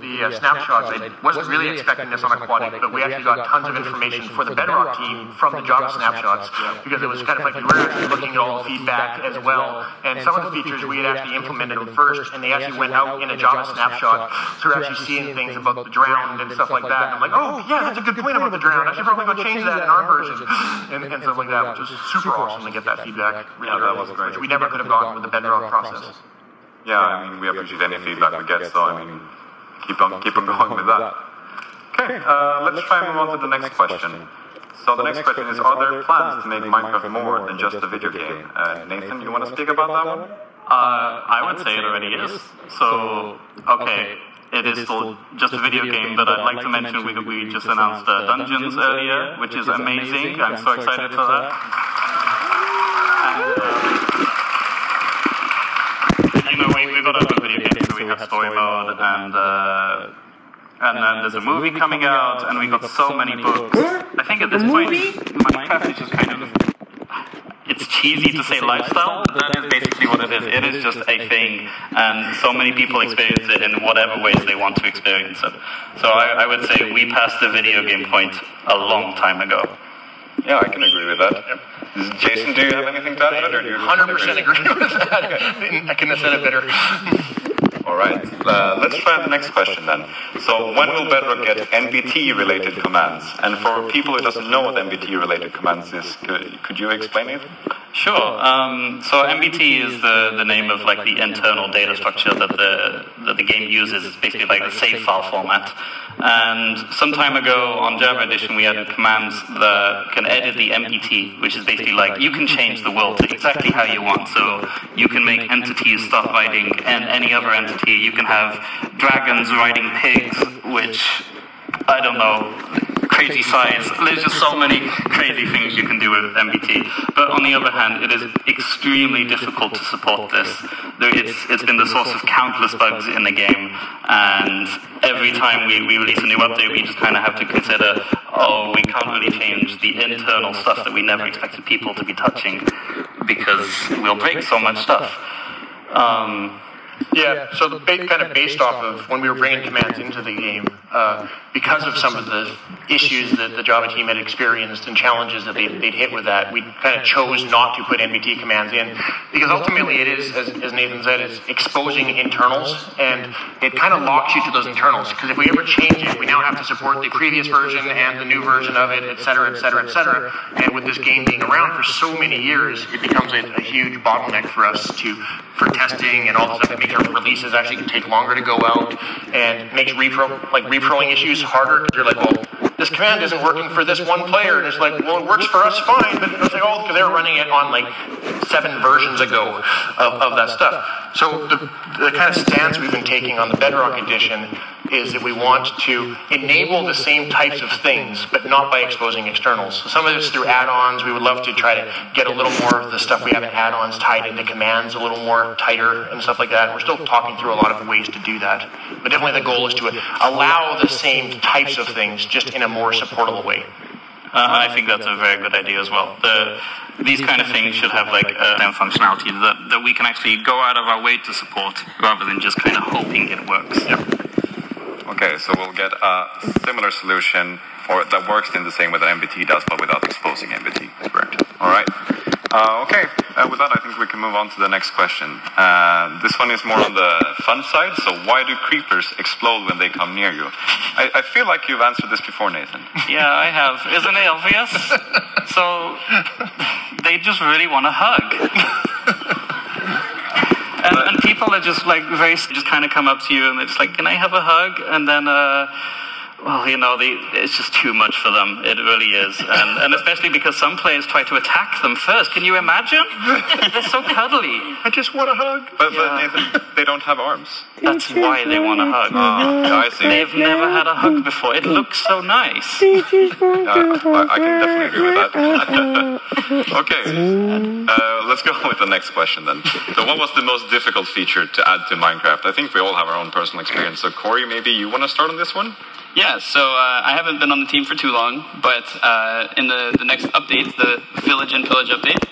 The snapshots, I wasn't really expecting this on Aquatic, but we actually got tons of information for the Bedrock team from the Java snapshots, because it was kind of like we were actually looking at all the feedback as well, and some of the features we had actually implemented first, and they actually went out in a Java snapshot, so we're actually seeing things about the drowned and stuff like that, and I'm like, oh yeah, that's a good point about the drowned. I should probably go change that in our version, and stuff like that, which was super awesome to get that feedback. Yeah, that was great. Which we never could have gotten with the Bedrock process. Yeah, I mean, we appreciate any feedback we get, so I mean, keep on going with that. Okay, let's try and move on to the next question. So the next question is, are there plans to make Minecraft more than just a video game? Nathan, you want to speak about that one? I would say it already is. So, okay, it is still just a video game, but I'd like to mention we just announced Dungeons earlier, which is amazing. I'm so excited for that. And, we've got other video games, so we have story mode, and then there's a movie coming out, and we got so many books. I think at this point, Minecraft is just kind of, it's cheesy to say lifestyle, but that is basically what it is. It is just a thing, and so many people experience it in whatever ways they want to experience it. So I would say we passed the video game point a long time ago. Yeah, I can agree with that. Jason, do you have anything to add to that? Or do you 100% agree with that. I couldn't have said it better. All right, let's try the next question then. So when will Bedrock get MBT-related commands? And for people who doesn't know what MBT-related commands is, could you explain it? Sure. So MBT is the name of like the internal data structure that the game uses. It's basically like the save file format. And some time ago on Java Edition, we added commands that can edit the MBT, which is basically like you can change the world to exactly how you want. So you can make entities start riding and any other entity. You can have dragons riding pigs, which, I don't know, crazy size. There's just so many crazy things you can do with MBT. But on the other hand, it is extremely difficult to support this. It's been the source of countless bugs in the game, and every time we release a new update, we just kind of have to consider, oh, we can't really change the internal stuff that we never expected people to be touching, because we'll break so much stuff. Yeah, so kind of based off of when we were bringing commands into the game, because of some of the issues that the Java team had experienced and challenges that they'd hit with that, we kind of chose not to put MBT commands in, because ultimately it is, as Nathan said, it's exposing internals, and it kind of locks you to those internals, because if we ever change it, we now have to support the previous version and the new version of it, etc., etc., etc., and with this game being around for so many years, it becomes a huge bottleneck for us for testing and all the stuff that makes our releases actually can take longer to go out, and makes reproing issues harder, because you're like, well, this command isn't working for this one player, and it's like, well, it works for us fine, but it's like, oh, because they were running it on like 7 versions ago of that stuff. So the kind of stance we've been taking on the Bedrock Edition is that we want to enable the same types of things, but not by exposing externals. So some of this through add-ons. We would love to try to get a little more of the stuff we have in add-ons tied into commands a little more tighter and stuff like that. And we're still talking through a lot of ways to do that. But definitely the goal is to allow the same types of things, just in a more supportable way. I think that's a very good idea as well. These kind of things should have like functionality that we can actually go out of our way to support, rather than just kind of hoping it works. Yep. Okay, so we'll get a similar solution, or that works in the same way that MBT does, but without exposing MBT. Correct. All right. Okay, with that, I think we can move on to the next question. This one is more on the fun side. So why do creepers explode when they come near you? I feel like you've answered this before, Nathan. Yeah, I have. Isn't it obvious? So they just really want a hug. And people are just like just kind of come up to you and they're just like, can I have a hug? And then, well, you know, it's just too much for them. It really is. And especially because some players try to attack them first. Can you imagine? They're so cuddly. I just want a hug. But Nathan, they don't have arms. That's why they want a hug. I see. They've never had a hug before. It looks so nice. I can definitely agree with that. Okay, let's go with the next question then. So what was the most difficult feature to add to Minecraft? I think we all have our own personal experience. So Corey, maybe you want to start on this one? Yeah, so I haven't been on the team for too long, but in the next update, the Village and Pillage update,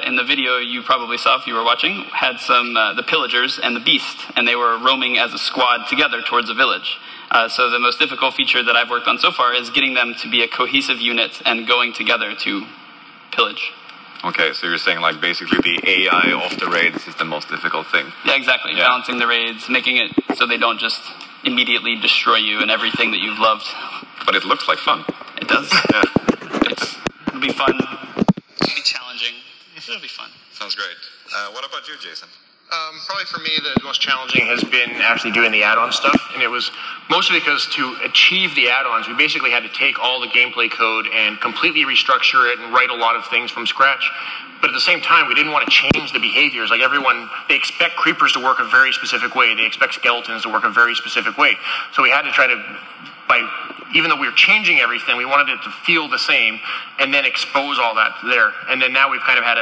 in the video you probably saw if you were watching, had some the Pillagers and the Beast, and they were roaming as a squad together towards a village. So the most difficult feature that I've worked on so far is getting them to be a cohesive unit and going together to pillage. Okay, so you're saying like basically the AI of the raids is the most difficult thing. Yeah, exactly. Yeah. Balancing the raids, making it so they don't just immediately destroy you and everything that you've loved. But it looks like fun. It does. Yeah. It'll be fun. It'll be challenging. It'll be fun. Sounds great. What about you, Jason? Probably for me, the most challenging has been actually doing the add-on stuff, and it was mostly because to achieve the add-ons, we basically had to take all the gameplay code and completely restructure it and write a lot of things from scratch. But at the same time, we didn't want to change the behaviors. Like everyone, they expect creepers to work a very specific way. They expect skeletons to work a very specific way. So we had to try to, even though we were changing everything, we wanted it to feel the same and then expose all that there. And then now we've kind of had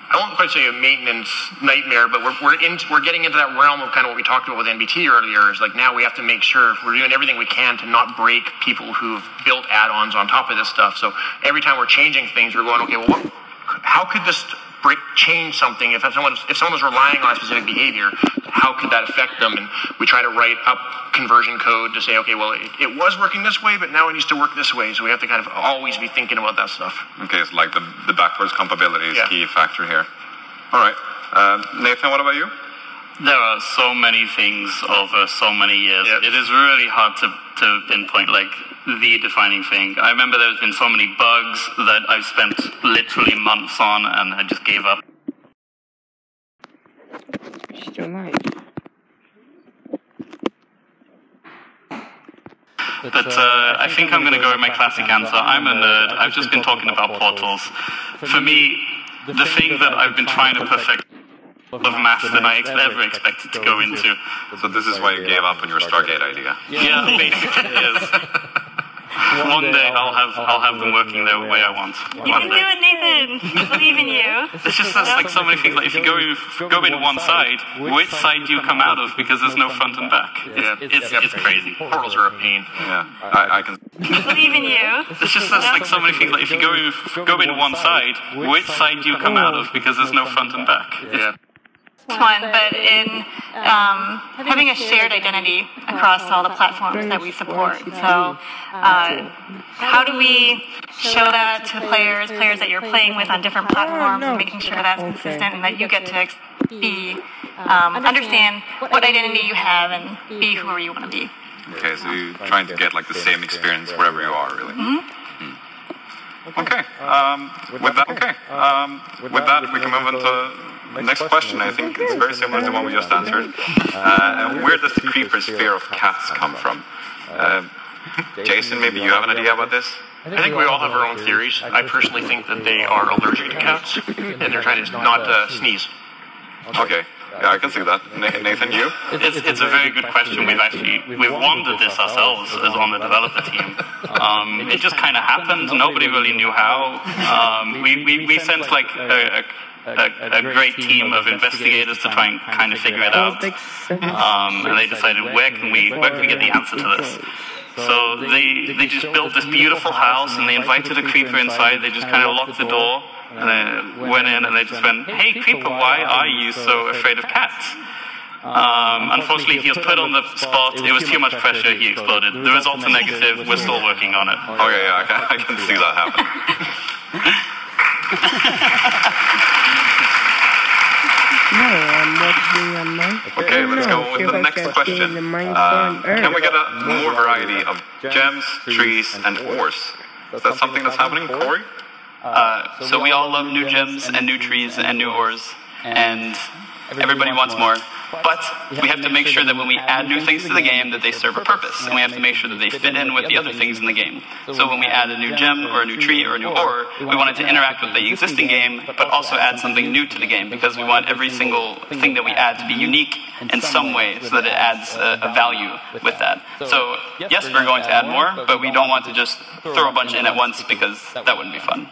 I won't quite say a maintenance nightmare, but we're getting into that realm of kind of what we talked about with NBT earlier. Is like now we have to make sure we're doing everything we can to not break people who've built add-ons on top of this stuff. So every time we're changing things, we're going, okay, well, what how could this change something? If someone was relying on a specific behavior, how could that affect them? And we try to write up conversion code to say, okay, well, it was working this way, but now it needs to work this way. So we have to kind of always be thinking about that stuff. Okay, so like the backwards compatibility is a key factor here. All right. Nathan, what about you? There are so many things over so many years. Yep. It is really hard to pinpoint like the defining thing. I remember there's been so many bugs that I've spent literally months on, and I just gave up. Still nice. But I think I'm going to go with my classic answer. I'm a nerd. I've just been talking about portals. For me, the thing that I've been trying to perfect of math than I ever expected to go into. So this is why you gave up on your Stargate idea? Yeah, basically, yes. One day I'll have them working the way I want. You can do it, Nathan. I believe in you. There's just like so many things. Like if you go in one side, which side do you come out of? Because there's no front and back. Yeah, it's crazy. Portals are a pain. Yeah, I can. I believe in you. There's just like so many things. Like if you go in one side, which side do you come out of? Because there's no front and back. Yeah. One, but in having a shared identity across all the platforms that we support. So how do we show that to players that you're playing with on different platforms, and making sure that's consistent and that you get to understand what identity you have and be whoever you want to be. Okay, so you're trying to get like the same experience wherever you are, really. Okay. With that, we can move on to the next question. I think it's very similar to the one we just answered. Where does the creeper's fear of cats come from? Jason, maybe you have an idea about this? I think we all have our own theories. I personally think that they are allergic to cats, and they're trying to not sneeze. Okay. Yeah, I can see that. Nathan, you? It's a very good question. We've wondered this ourselves as on the developer team. It just kind of happened. Nobody really knew how. We sent like a great team of investigators to try and kind of figure it out. And they decided where can we get the answer to this? So they just built this beautiful house, and they invited a creeper inside. They just kind of locked the door. And they went in and they just went, "Hey, creeper, why are you so afraid of cats?" Unfortunately, he was put on the spot. It was too much pressure. He exploded. The results are negative. We're still working on it. Okay, yeah, I can see that happen. Okay, let's go with the next question. Can we get more variety of gems, trees, and ores? Is that something that's happening, Corey? So we all love new gems and new trees and new ores, and everybody wants more. But we have to make sure that when we add new things to the game that they serve a purpose, and we have to make sure that they fit in with the other things in the game. So when we add a new gem or a new tree or a new ore, we want it to interact with the existing game, but also add something new to the game, because we want every single thing that we add to be unique in some way, so that it adds a value with that. So yes, we're going to add more, but we don't want to just throw a bunch in at once, because that wouldn't be fun.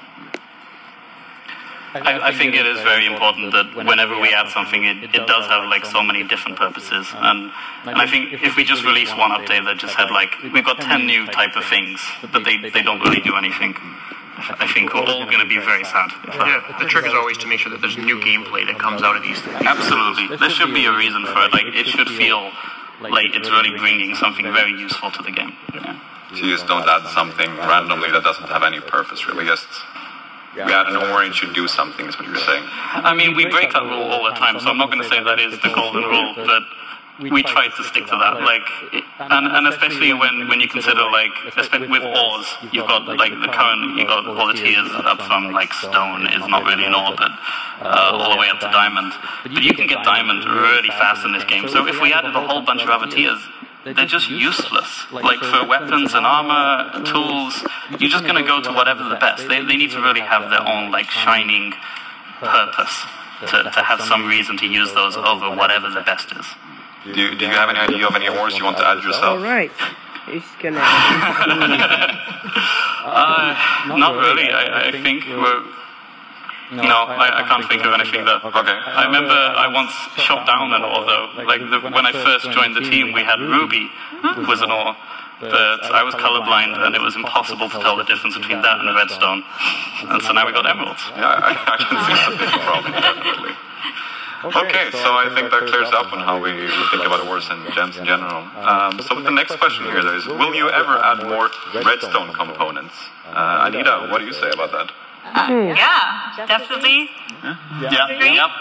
I think it is very important that whenever we add something, it does have like so many different purposes. And I think if we just release one update that just had like, we've got 10 new type of things, but they don't really do anything, I think we're all going to be very sad. Yeah, the trick is always to make sure that there's new gameplay that comes out of these things. Absolutely. There should be a reason for it. Like, it should feel like it's really bringing something very useful to the game. Yeah. So you just don't add something randomly that doesn't have any purpose, really. Just we add an ore and it should do something, is what you're saying. I mean, we break that rule all the time, so I'm not going to say that is the golden rule, but we try to stick to that. Like, and especially when you consider, like, especially with ores, you've got like you got all the tiers up from like stone is not really an ore, but all the way up to diamond. But you can get diamond really fast in this game. So if we added a whole bunch of other tiers, they're just useless. Like for weapons and armor, tools, you're just going to go to whatever the best. They need to really have their own like shining purpose to have some reason to use those over whatever the best is. Do you have any idea of any ores you want to add yourself? All right. He's gonna. Not really. I think we're. No, I can't think of anything that. Okay. I remember I once shot down an ore though. Like when I first joined the team, we had Ruby was an ore, but I was colorblind, and it was impossible to tell the difference between that and redstone. And so now we got emeralds. Yeah, I can see that being a problem, definitely. Okay, so I think that clears up on how we think about ores and gems in general. So the next question here is, will you ever add more redstone components? Anita, what do you say about that? Yeah, definitely.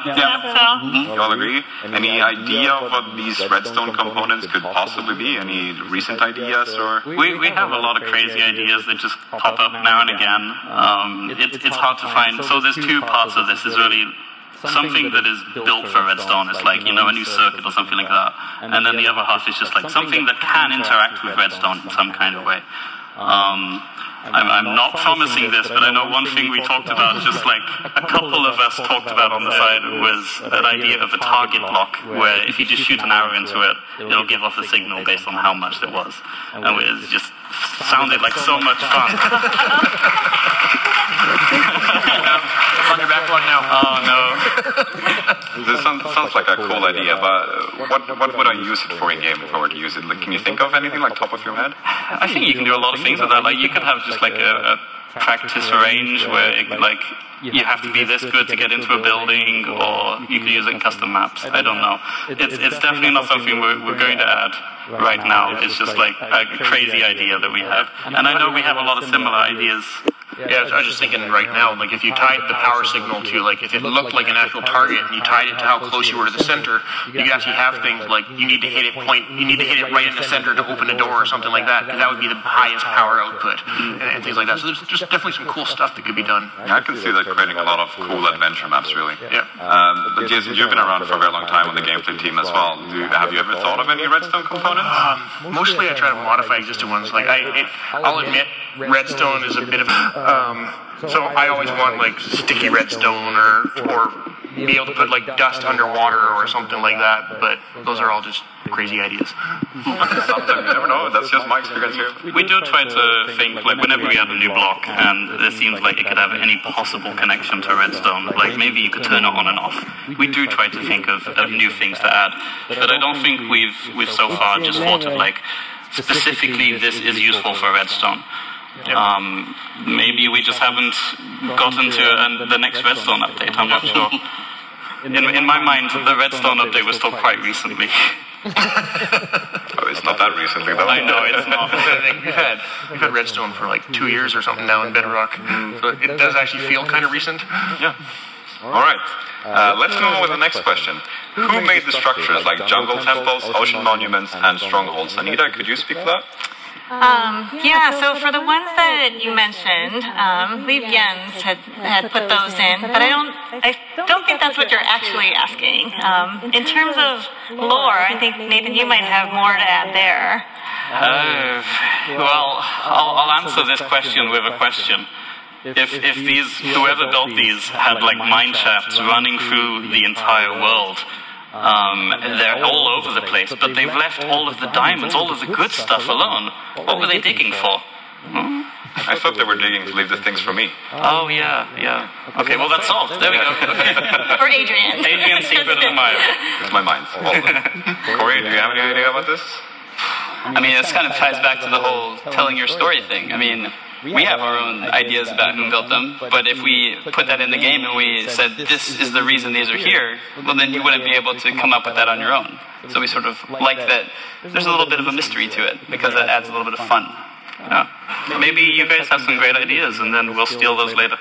You all agree? Any idea of what these redstone components could possibly be? Any recent ideas? Or we have a lot of crazy ideas that just pop up now and again. It's hard to find. So there's two parts of this. There's really something that is built for redstone. It's like, you know, a new circuit or something like that. And then the other half is just like something that can interact with redstone in some kind of way. I'm not promising this, but I know one thing we talked about, just like a couple of us talked about on the side, was an idea of a target block, where if you just shoot an arrow into it, it'll give off a signal based on how much there was. And it just sounded like so much fun. On your backlog now. Oh no. This sounds like a cool idea, but what would I use it for in game if I were to use it? Like, can you think of anything like top of your head? I think you can do a lot of things with that. Like, you could have just like a practice range where you have to be this good to get into a building, or you could use it in custom maps. I don't know. It's definitely not something we're going to add right now. It's just like a crazy idea that we have. And I know we have a lot of similar ideas. Yeah, I was just thinking right now, like if you tied the power signal to, like if it looked like an actual target and you tied it to how close you were to the center, you could actually have things like you need to hit it right in the center to open a door or something like that, because that would be the highest power output and things like that. So there's just definitely some cool stuff that could be done. Yeah, I can see that creating a lot of cool adventure maps, really. Yeah. But Jason, you've been around for a very long time on the gameplay team as well. Have you ever thought of any redstone components? Mostly I try to modify existing ones. Like I'll admit, redstone is a bit of so I always want like sticky redstone or be able to put like dust underwater or something like that, but those are all just crazy ideas. Sometimes you never know. That's just my experience here. We do try to think, like whenever we add a new block and it seems like it could have any possible connection to redstone, like maybe you could turn it on and off. We do try to think of new things to add, but I don't think we've so far just thought of like specifically this is useful for redstone. Maybe we just haven't gotten to the next redstone update. I'm not sure. In my mind, the redstone update was still quite recently. Oh, it's not that recently, though. I know it's not. We've had redstone for like 2 years or something now in Bedrock, so it does actually feel kind of recent. Yeah. All right. Let's move on with the next question. Who made the structures like jungle temples, ocean monuments, and strongholds? Anita, could you speak for that? Yeah, so for the ones that you mentioned, I believe Jens had put those in, but I don't think that's what you're actually asking. In terms of lore, I think, Nathan, you might have more to add there. Well, I'll answer this question with a question. If whoever built these had like mine shafts running through the entire world, they're all over the place, but they've left all of the diamonds, all of the good stuff alone. What were they digging for? I thought they were digging to leave the things for me. Oh, yeah. Okay, well, that's solved. There we go. Or Adrian. Adrian's secret of the mine. It's my mind. Corey, do you have any idea about this? I mean, this kind of ties back to the whole telling your story thing. I mean, we have our own ideas about who built them, but if we put that in the game and we said, this is the reason these are here, well, then you wouldn't be able to come up with that on your own. So we sort of like that there's a little bit of a mystery to it, because that adds a little bit of fun. Yeah. Maybe you guys have some great ideas, and then we'll steal those later.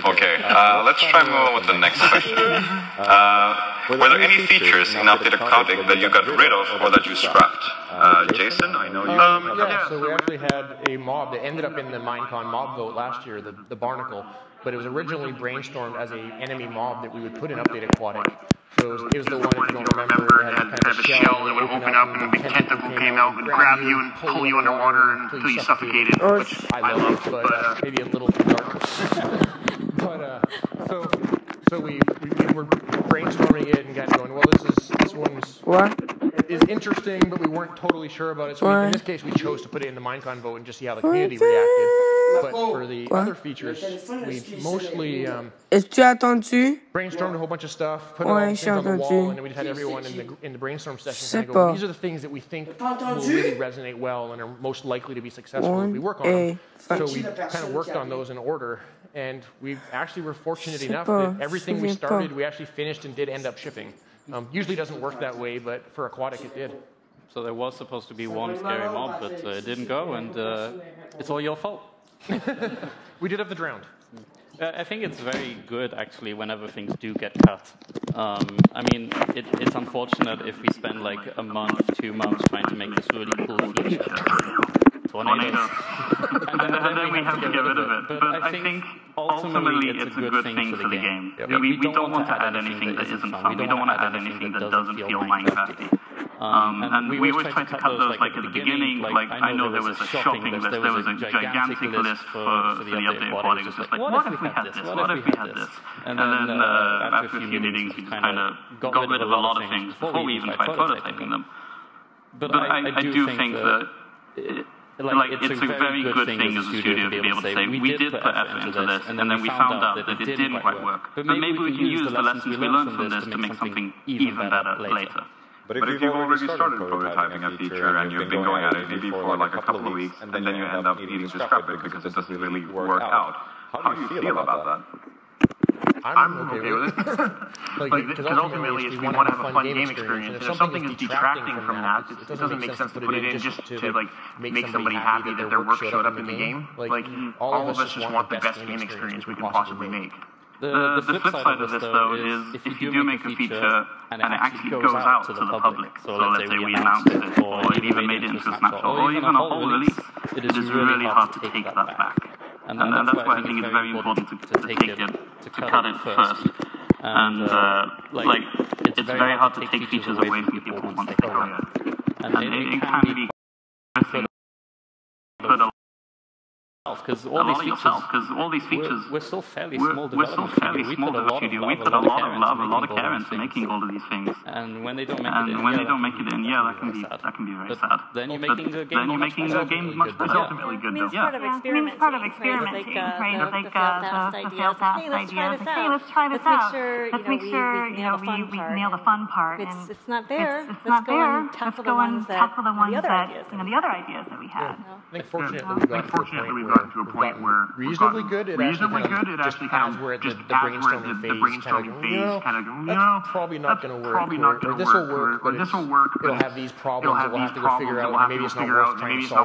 Okay, let's try and move on with the next question. Were there any features in Updated Codec that you got rid of or that you scrapped? Jason, I know you... Yeah, so we actually had a mob that ended up in the Minecon mob vote last year, the Barnacle, but it was originally brainstormed as an enemy mob that we would put in Updated Codec. So it was the one, if you don't remember, it had kind of a shell that would open up and a big tentacle came out, would grab you and pull you underwater until you suffocated, which I loved, but maybe a little too dark. So we were brainstorming it and got going, well, this one is interesting, but we weren't totally sure about it. So in this case, we chose to put it in the Minecon vote and just see how the community reacted. But for the other features, we mostly Est-tu attendu? brainstormed a whole bunch of stuff, put all things on the wall, and then we just had everyone in the brainstorm session kind of go, well, these are the things that we think will really resonate well and are most likely to be successful if we work on them. So we kind of worked on those in order, and we actually were fortunate enough that everything we started, we actually finished and did end up shipping. Usually doesn't work that way, but for Aquatic it did. So there was supposed to be one scary mob, but it didn't go, and it's all your fault. We did have the drowned. I think it's very good, actually, whenever things do get cut. I mean, it's unfortunate if we spend like a month, 2 months trying to make this really cool feature. Tornadoes. and then we have to get rid of it. But I think ultimately it's a good thing for the game. We don't want to add anything that isn't fun. We don't want to add anything that doesn't feel Minecrafty. And we always try to cut those like at the beginning. Like I know there was a shopping list, there was a gigantic list for the update Aquatic. It was just like, what if we had this? What if we had this? And then after a few meetings, we kind of got rid of a lot of things before we even tried prototyping them. But I do think that it's a very good thing as a studio to be able to say, we did put effort into this, and then we found out that it didn't quite work. But maybe we can use the lessons we learned from this to make something even better later. But if you've already started prototyping a feature and you've been going at it maybe for like a couple of weeks, and then you end up needing to scrap it because it doesn't really work out, how do you feel about that? I'm okay with it. Because ultimately, we want to have a fun game experience. And if something is detracting from that, it doesn't make sense to put it in just to like make somebody happy that their work showed up in the game. Like all of us just want the best game experience we can possibly make. The flip side of this, though, is if you do make a feature and it actually goes out to the public, so let's say we announced it, or it even made it into a snapshot, or even a whole release, it is really hard to take that back. And that's why I think it's very important to cut it first. And it's very hard to take features away from people who want to take it. And it can be because all these features, we're still fairly small development studio. We put a lot of love, a lot of care into making all of these things. And when they don't make it in, that can be very sad. Then you're making the game much better. It's ultimately good, though. Yeah, it's part of experimenting, right? Like the failed fast idea. Hey, let's try this out. Let's make sure we nail the fun part. It's not there. Let's go and tackle the ones that the other ideas that we had. I think fortunately we've gotten to a point where reasonably good. It actually kind of where the brainstorming phase kind of that's probably not going to work. Or this will work, but it'll have these problems. We'll have to go figure out. Maybe it's not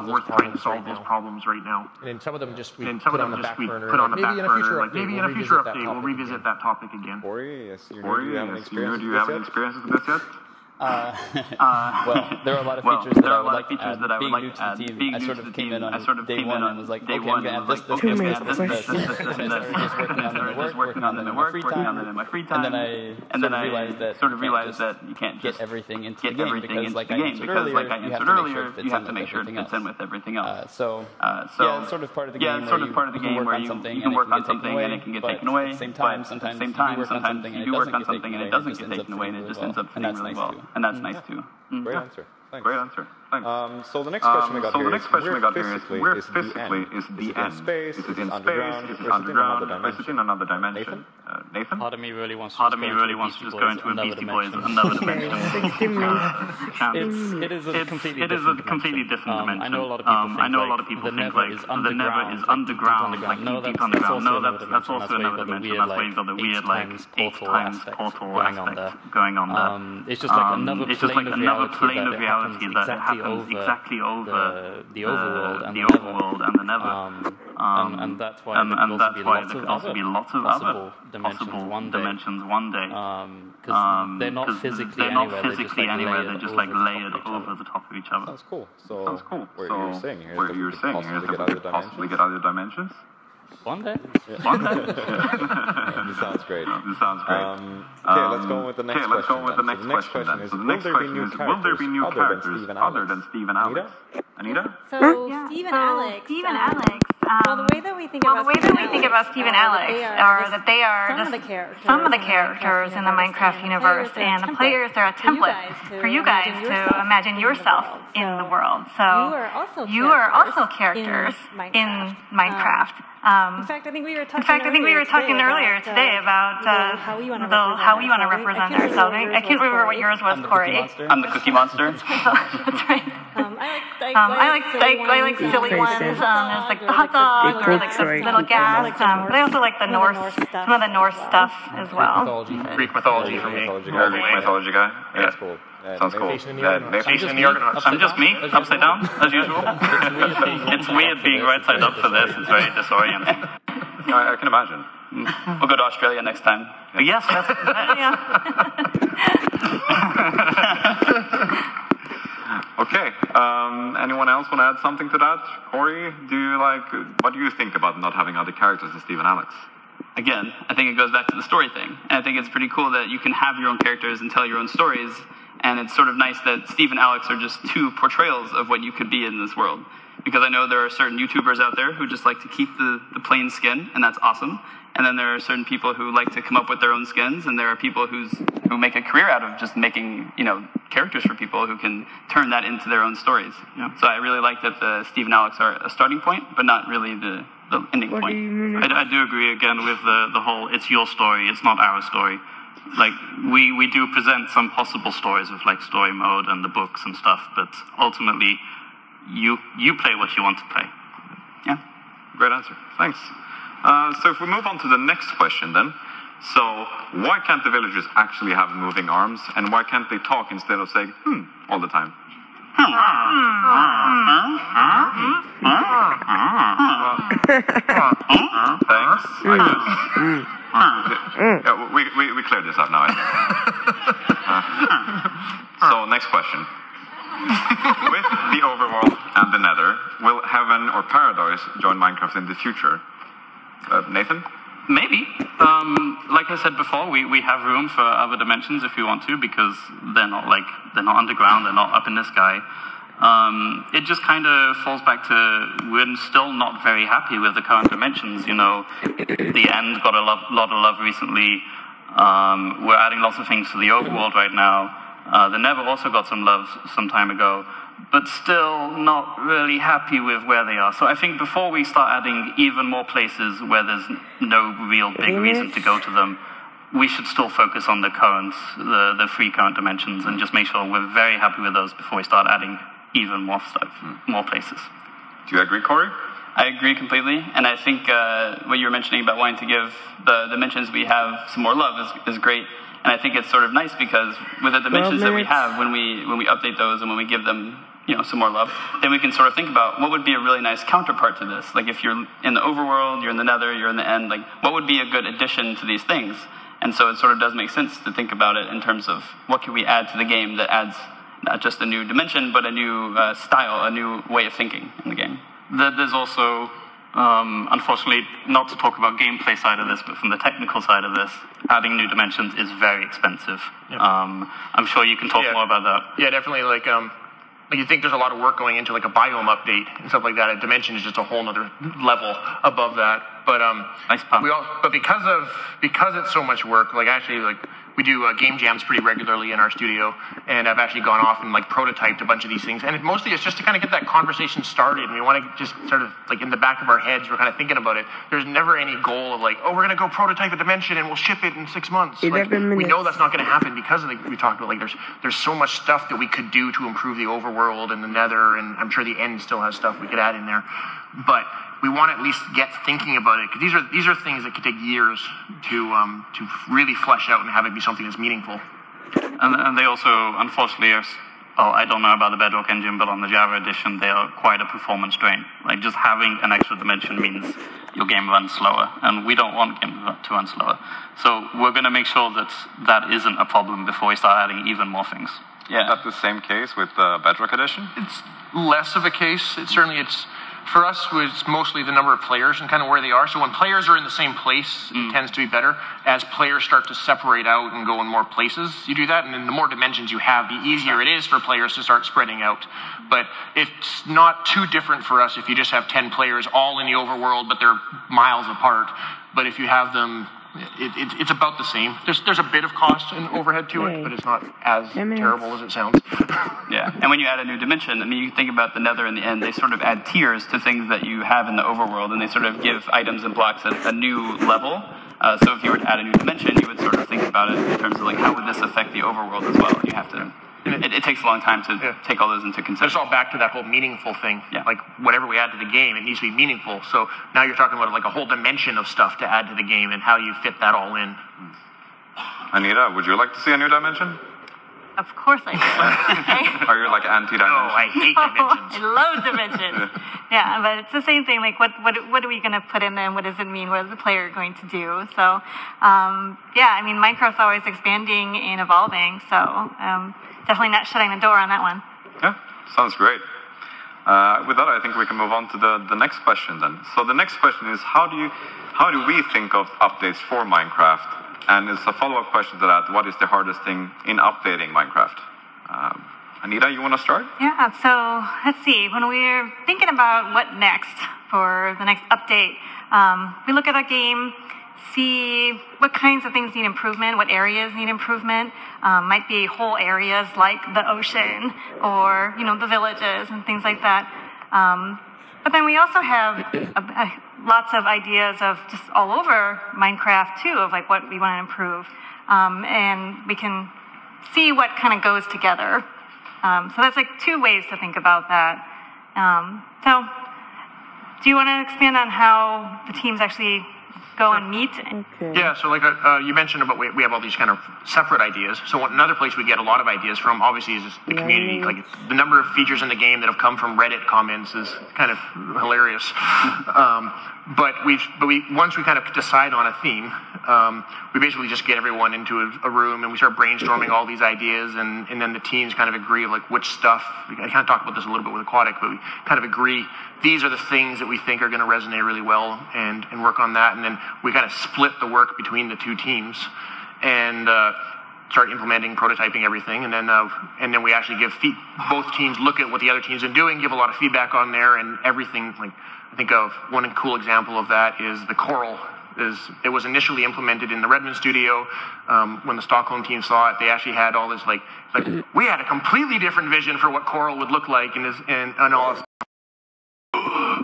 worth trying to solve those problems right now. And then some of them just we put on the back burner. Maybe in a future update we'll revisit that topic again. Corey, do you have any experience with this yet? Well, there are a lot of features that I would like to add. Being new to the team, I sort of came in on day one and was like, okay, I'm going to add this. And I started just working on them at work, working on them in my free time. And then I sort of realized that you can't just get everything into the game because, like I answered earlier, you have to make sure it fits in with everything else. So yeah, it's sort of part of the game where you can work on something and it can get taken away. At the same time, sometimes you do work on something and it doesn't get taken away and it just ends up fitting really well. And that's nice too. Great answer. Thanks. Great answer. Thanks. So the next question we got here is where physically is the end? Is it in space? Is it underground? Is it in another dimension? Nathan? Part of me really wants to just go into a Beastie Boys another dimension. It is a completely different dimension. I know a lot of people think the Never is underground, like deep underground. No, that's also another dimension. That's where you've got the weird like 8 times portal aspect going on there. It's just like another plane of reality that happens exactly over the overworld and the Never. And that's why there could also be lots of other possible dimensions one day. Because they're not physically anywhere, they're just like layered over the top of each other. That's cool. So what you're saying here is that we could possibly get other dimensions? One day. This sounds great. Okay, let's go with the next question. The next question is, will there be new characters other than Steve and Alex? Anita? So Steve and Alex Well, the way that we think about Steve and Alex are that they are some of the characters in the Minecraft universe, and the players are a template for you guys to imagine yourself in the world. So you are also characters in Minecraft. In fact, I think we were talking earlier today about how we want to represent ourselves. I can't remember what yours was, Corey. I'm the Cookie Monster. That's right. I like silly ones. There's like the hot dog or like the little gas. But I also like the Norse, some of the Norse stuff as well. Greek mythology for me. You're a Greek mythology guy. Yeah. That's cool. Sounds cool. Vacation in the Argonauts. I'm just me, upside down, as usual. It's weird being right side up for this. It's very disorienting. I can imagine. We'll go to Australia next time. Yes, that's Okay. Anyone else want to add something to that? Corey, what do you think about not having other characters than Steve and Alex? Again, I think it goes back to the story thing. And I think it's pretty cool that you can have your own characters and tell your own stories. And it's sort of nice that Steve and Alex are just two portrayals of what you could be in this world. Because I know there are certain YouTubers out there who just like to keep the plain skin, and that's awesome. And then there are certain people who like to come up with their own skins, and there are people who make a career out of just making, characters for people who can turn that into their own stories. So I really like that the Steve and Alex are a starting point, but not really the ending point. I do agree again with the whole it's your story, it's not our story. Like we do present some possible stories with like story mode and the books and stuff, but ultimately you play what you want to play. Yeah. Great answer. Thanks. So if we move on to the next question then. So why can't the villagers actually have moving arms, and why can't they talk instead of saying all the time? Thanks. We cleared this up now. So next question. With the overworld and the nether, will heaven or paradise join Minecraft in the future? Nathan? Maybe. Like I said before, we have room for other dimensions if we want to, because they're not underground, they're not up in the sky. It just kind of falls back to we're still not very happy with the current dimensions. The end got a lot of love recently. We're adding lots of things to the overworld right now. The Nether also got some love some time ago, but still not really happy with where they are. So I think before we start adding even more places where there's no real big reason to go to them, we should still focus on the three current dimensions and just make sure we're very happy with those before we start adding even more stuff, more places. Do you agree, Corey? I agree completely, and I think what you were mentioning about wanting to give the dimensions we have some more love is great. And I think it's sort of nice because with the dimensions that we have, when we update those and when we give them some more love, then we can sort of think about what would be a really nice counterpart to this. Like if you're in the overworld, you're in the nether, you're in the end, like what would be a good addition to these things? And so it sort of does make sense to think about it in terms of what can we add to the game that adds not just a new dimension, but a new style, a new way of thinking in the game. There's also, unfortunately, not to talk about gameplay side of this, but from the technical side of this, adding new dimensions is very expensive. Yep. I'm sure you can talk more about that. Yeah, definitely. Like you think there's a lot of work going into like a biome update and stuff like that. A dimension is just a whole other level above that. But nice pun. But because it's so much work, we do game jams pretty regularly in our studio, and I've actually gone off and prototyped a bunch of these things, and mostly it's just to kind of get that conversation started, and we want to just sort of in the back of our heads we're kind of thinking about it. There's never any goal of we're going to go prototype a dimension and we'll ship it in 6 months. We know that's not going to happen because we talked about there's so much stuff that we could do to improve the overworld and the nether, and I'm sure the end still has stuff we could add in there, but we want to at least get thinking about it, because these are things that could take years to really flesh out and have it be something that's meaningful. And they also, unfortunately, I don't know about the Bedrock engine, but on the Java edition, they are quite a performance drain. Like just having an extra dimension means your game runs slower, and we don't want game to run slower. So we're going to make sure that isn't a problem before we start adding even more things. Yeah, is that the same case with the Bedrock edition? It's less of a case. It's for us, it's mostly the number of players and kind of where they are. So when players are in the same place, it tends to be better. As players start to separate out and go in more places, you do that. And then the more dimensions you have, the easier it is for players to start spreading out. But it's not too different for us if you just have 10 players all in the overworld, but they're miles apart. But if you have them, it's about the same. There's a bit of cost and overhead to it, but it's not as terrible as it sounds. Yeah, and when you add a new dimension, I mean, you think about the Nether and the End, they sort of add tiers to things that you have in the overworld, and they sort of give items and blocks a new level. So if you were to add a new dimension, you would sort of think about it in terms of like, how would this affect the overworld as well? You have to. It takes a long time to take all those into consideration. It's all back to that whole meaningful thing. Yeah. Like, whatever we add to the game, it needs to be meaningful. So now you're talking about like a whole dimension of stuff to add to the game and how you fit that all in. Anita, would you like to see a new dimension? Of course I do. Are you like anti-dimension? No, I hate dimensions. I love dimensions. Yeah, but it's the same thing. Like, what are we going to put in there, and what does it mean? What is the player going to do? So, yeah, I mean, Minecraft's always expanding and evolving. So, definitely not shutting the door on that one. Yeah, sounds great. With that, I think we can move on to the next question then. So the next question is, how do we think of updates for Minecraft? And as a follow-up question to that, what is the hardest thing in updating Minecraft? Anita, you want to start? Yeah, so let's see. When we're thinking about what next for the next update, we look at a game, see what kinds of things need improvement, what areas need improvement. Might be whole areas like the ocean or, the villages and things like that. But then we also have lots of ideas of just all over Minecraft too, of like what we want to improve. And we can see what kind of goes together. So that's like two ways to think about that. So do you want to expand on how the teams actually go and meet? Yeah, so like you mentioned about we have all these kind of separate ideas. So another place we get a lot of ideas from, obviously, is the community. Like the number of features in the game that have come from Reddit comments is kind of hilarious. But once we kind of decide on a theme, we basically just get everyone into a room and we start brainstorming all these ideas, and then the teams kind of agree like which stuff. I kind of talked about this a little bit with Aquatic, but we kind of agree these are the things that we think are going to resonate really well, and work on that, and then we kind of split the work between the two teams and start implementing, prototyping everything, and then we actually give both teams look at what the other teams are doing, give a lot of feedback on there, and everything. Like I think of one cool example of that is the coral. It was initially implemented in the Redmond studio. When the Stockholm team saw it, they actually had all this like we had a completely different vision for what coral would look like, and all this.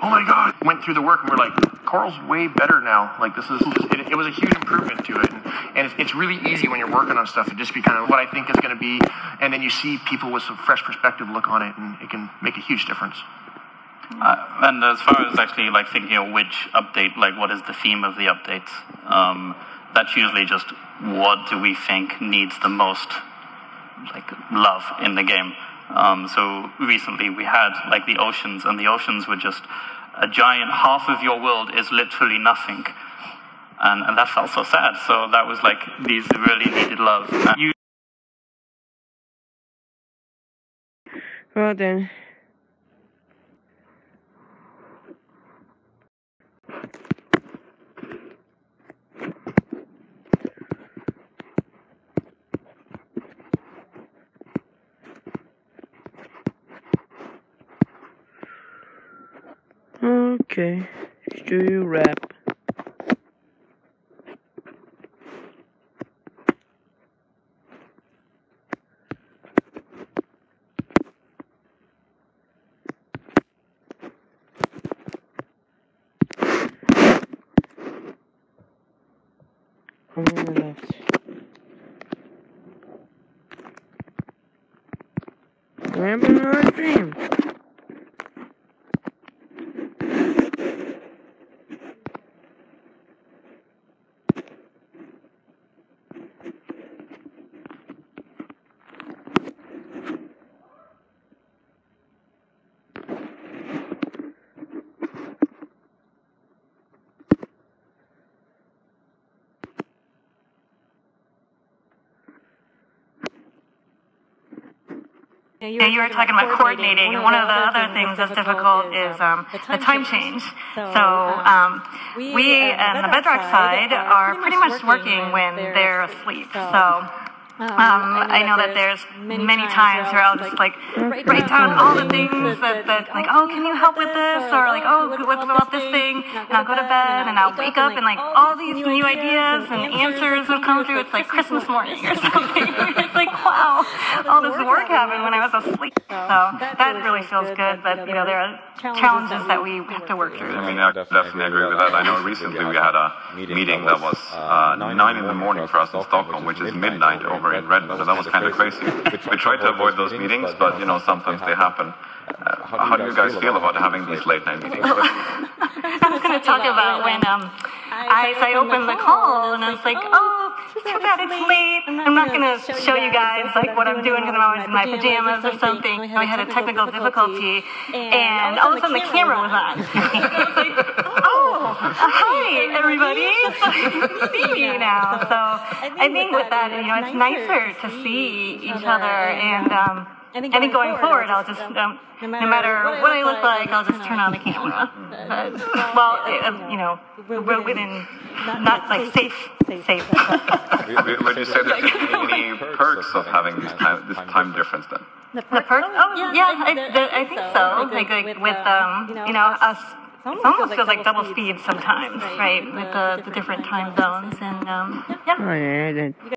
Oh my God! Went through the work and we're like, coral's way better now. Like it was a huge improvement to it, and it's really easy when you're working on stuff to just be kind of what I think is going to be, and then you see people with some fresh perspective look on it, and it can make a huge difference. And as far as actually like thinking of which update, like what is the theme of the updates, that's usually just what do we think needs the most like love in the game. So recently we had like the oceans, and the oceans were just a giant, half of your world is literally nothing. And that felt so sad. So that was like, these really needed love. Well then. Okay, let's do your rap. Remember our dream. Yeah, you were talking about coordinating, and one of the other things that's difficult is the time change. So we on the Bedrock side are pretty much working when they're asleep. So I know that there's many times where I'll just like write down all the things that like, oh, can you help with this? Or like, oh, what about this thing? And I'll go to bed and I'll wake up and like all these new ideas and answers will come through. It's like Christmas morning or something. It's like, wow, all this work happened when I was asleep. So that really feels good. But you know, there are challenges that we have to work through. I mean, I definitely agree with that. I know recently we had a meeting that was 9 in the morning for us in Stockholm, which is midnight over in Redmond, so that was kind of crazy. We try to avoid those meetings, but you know, sometimes they happen. How do you guys feel about having these late night meetings? I was going to talk about when I opened the call and I was like, oh, too bad it's late. I'm not going to show you guys like what I'm doing because I'm always in my pajamas or something. We had a technical difficulty, and all of a sudden the camera was on. I was like, oh, hi everybody, so I can see you now. So I think with that, you know, it's nicer to see each other, and I think going forward, I'll just, no matter what I look like, I'll just turn on the camera. But, well, you know, we're within, not like safe. Would you say there's any perks of having this time difference then? The perks? Oh, yeah, I think so. Like with, you know, us. It almost feels like double speed sometimes, right? With the different time zones, and yeah.